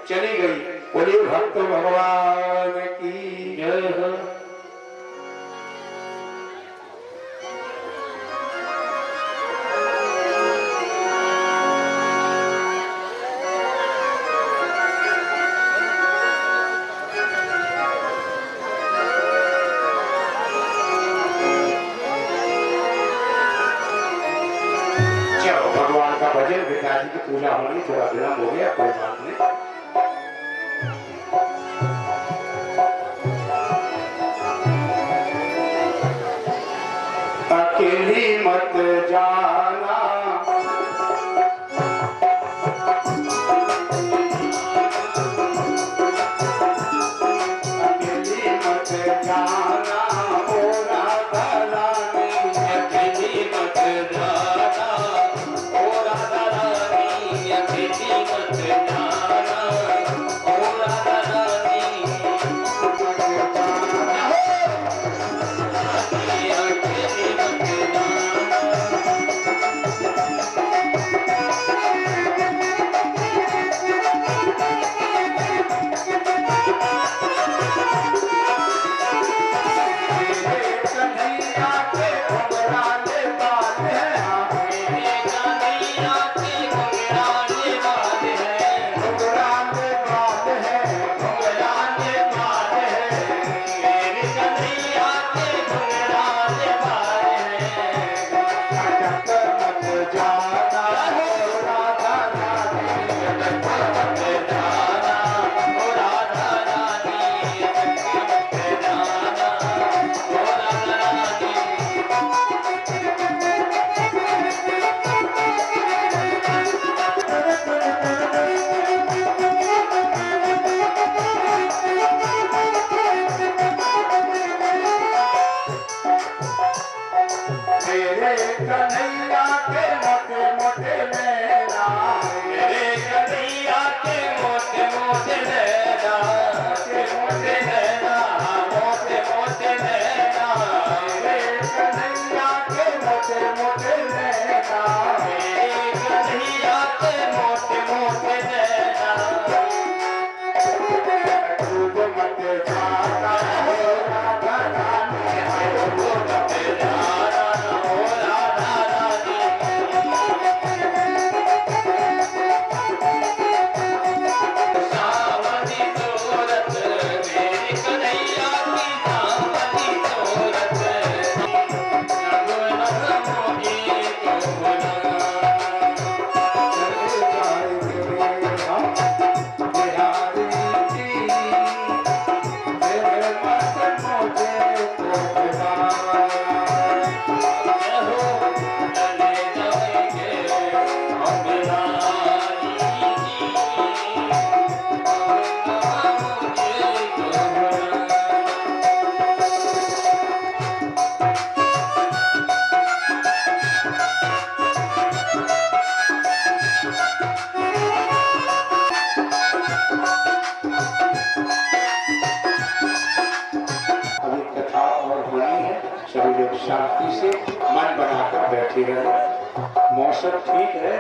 चली गई। बोले भक्त भगवान की जय हो। भजन पिताजी की पूजा होनी थोड़ा विलम्ब हो गया, कोई बात नहीं। अकेली मत जाना, अकेली मत जाना ओ राधा रानी, अकेली मत जाना ओ राधा रानी, अकेली मत जाना ओ राधा रानी, अकेली मत जाना। जाता हो राधा रानी हो जब जाना हो राधा रानी सावनी सूरत मेरी कन्हैया की सावनी सूरत सभी लोग शांति से मन बनाकर बैठे रहे। मौसम ठीक है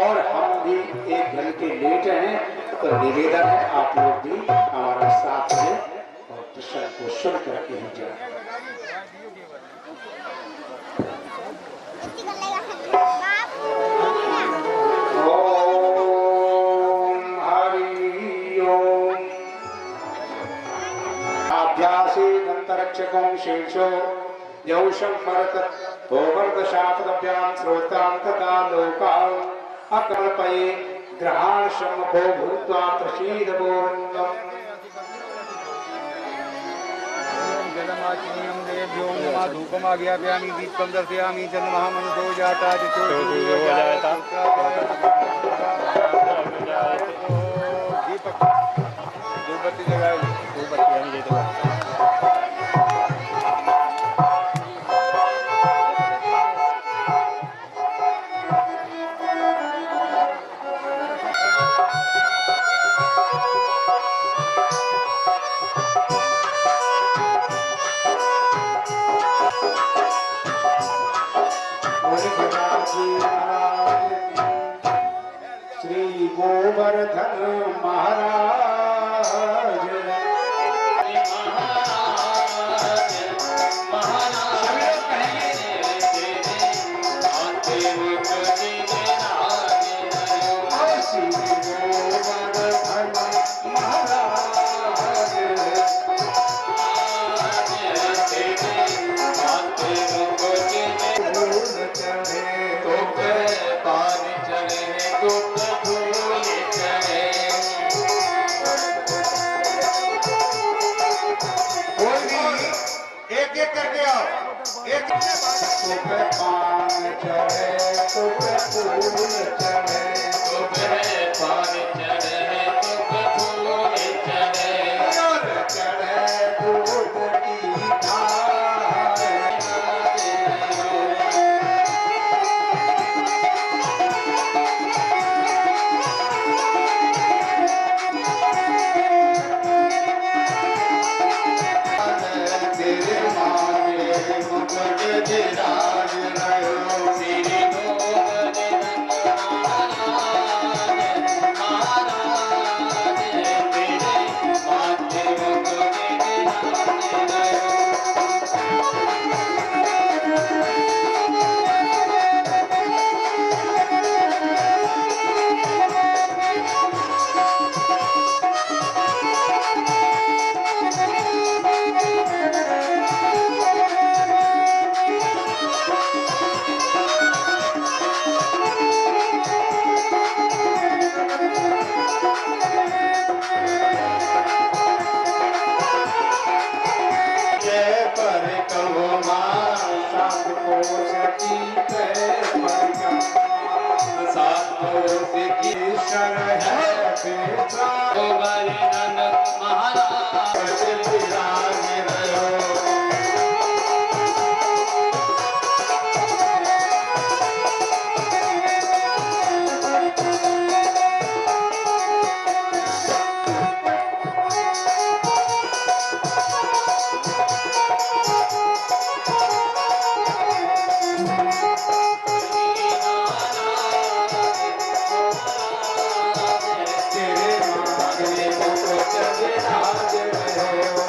और हम भी 1 घंटे लेट हैं, तो निवेदन है आप लोग भी हमारा साथ में और प्रसंग को सुन करके ही जाए। ओम हरि ओम अभ्यासे दंतरक्षकं शेषो यौषं मरत भोवर्दशापदभ्यां श्रोतान्तता लोकान् अकल्पये ग्रहाण सम्मुखो भूत्वा प्रसीदवोन्दम् जलमाचिनीयं देव्यो नमः धूपमाज्ञापयामि दीपं दर्शयामि जन्मः मनसो जाता चतुर्थो जाता दीपक धूपबत्ती जगाओ धूपबत्ती हम ये तो श्री गोवर्धन महाराज एक करके आओ एक पान चढ़े तो फूल चढ़े तो पान चढ़े तो फूल चढ़े और चढ़े दूध की धार तेरे मांगने को चले राज रहे हो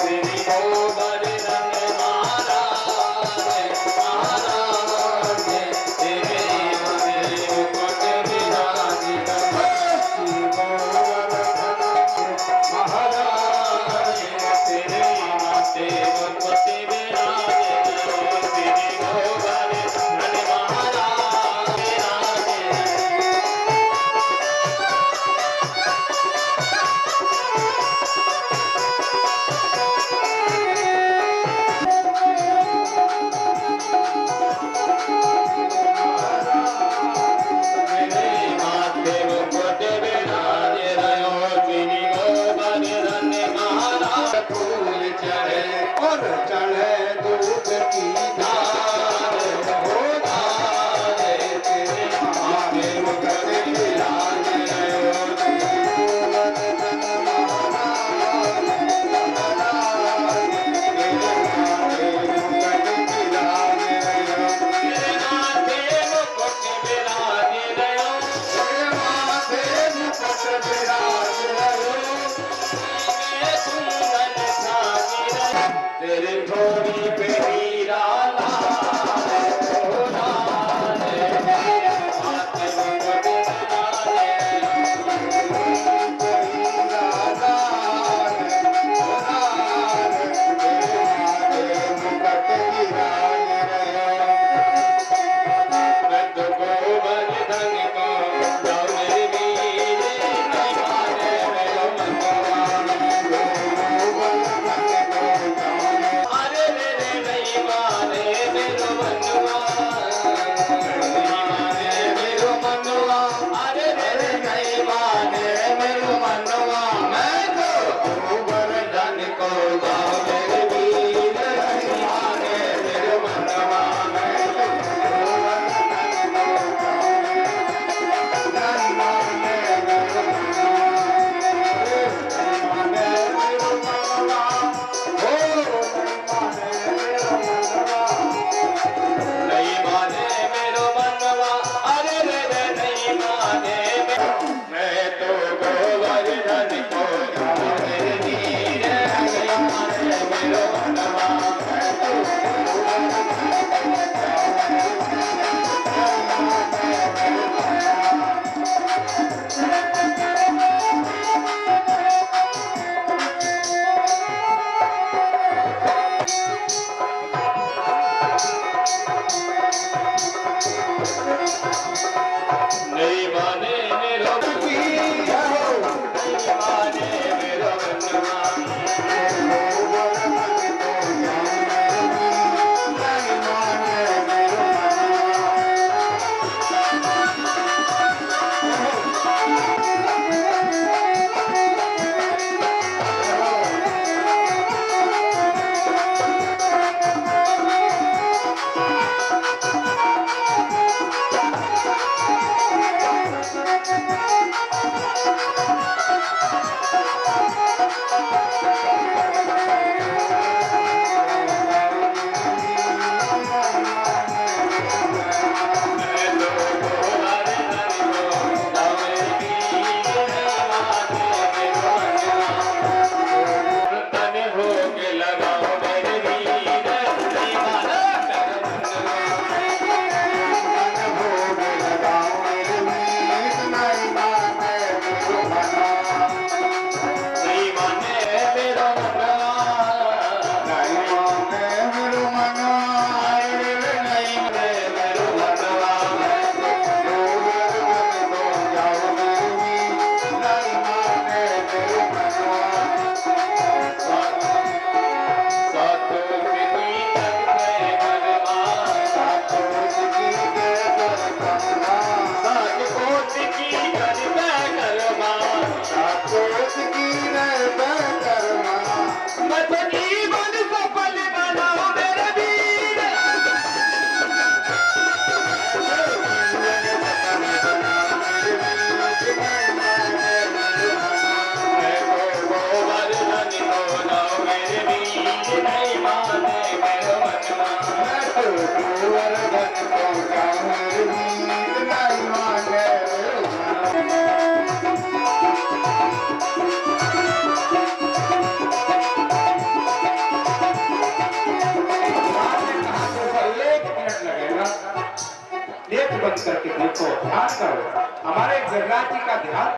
हमारे गिरिराज जी का ध्यान।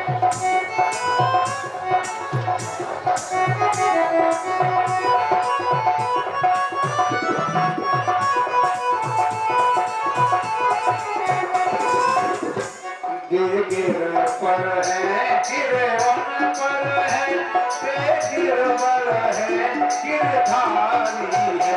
गिर गिर पर है गिरवन पर है गिरवर है गिरधारी है।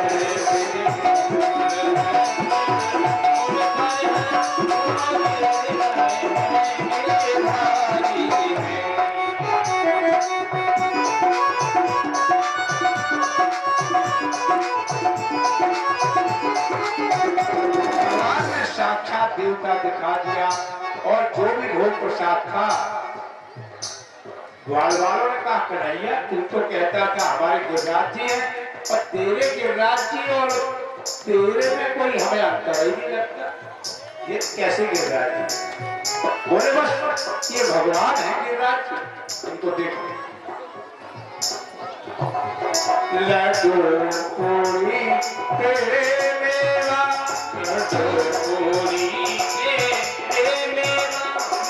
साक्षात देवता दिखा दिया और जो भी भोग प्रसाद था ग्वाल वालों ने कहा कन्हैया तू तो कहता था हमारे गिरिराज जी है और तेरे गिरिराज जी और तेरे में कोई हमें अंतर ही नहीं लगता, ये कैसे गिरिराज जी? बोले बस ये भगवान है गिरिराज जी, उनको देखो लड्डू पूरी तेरे मेरा लड्डू पूरी तेरे मेरा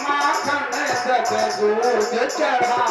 माखन तक दूध चढ़ा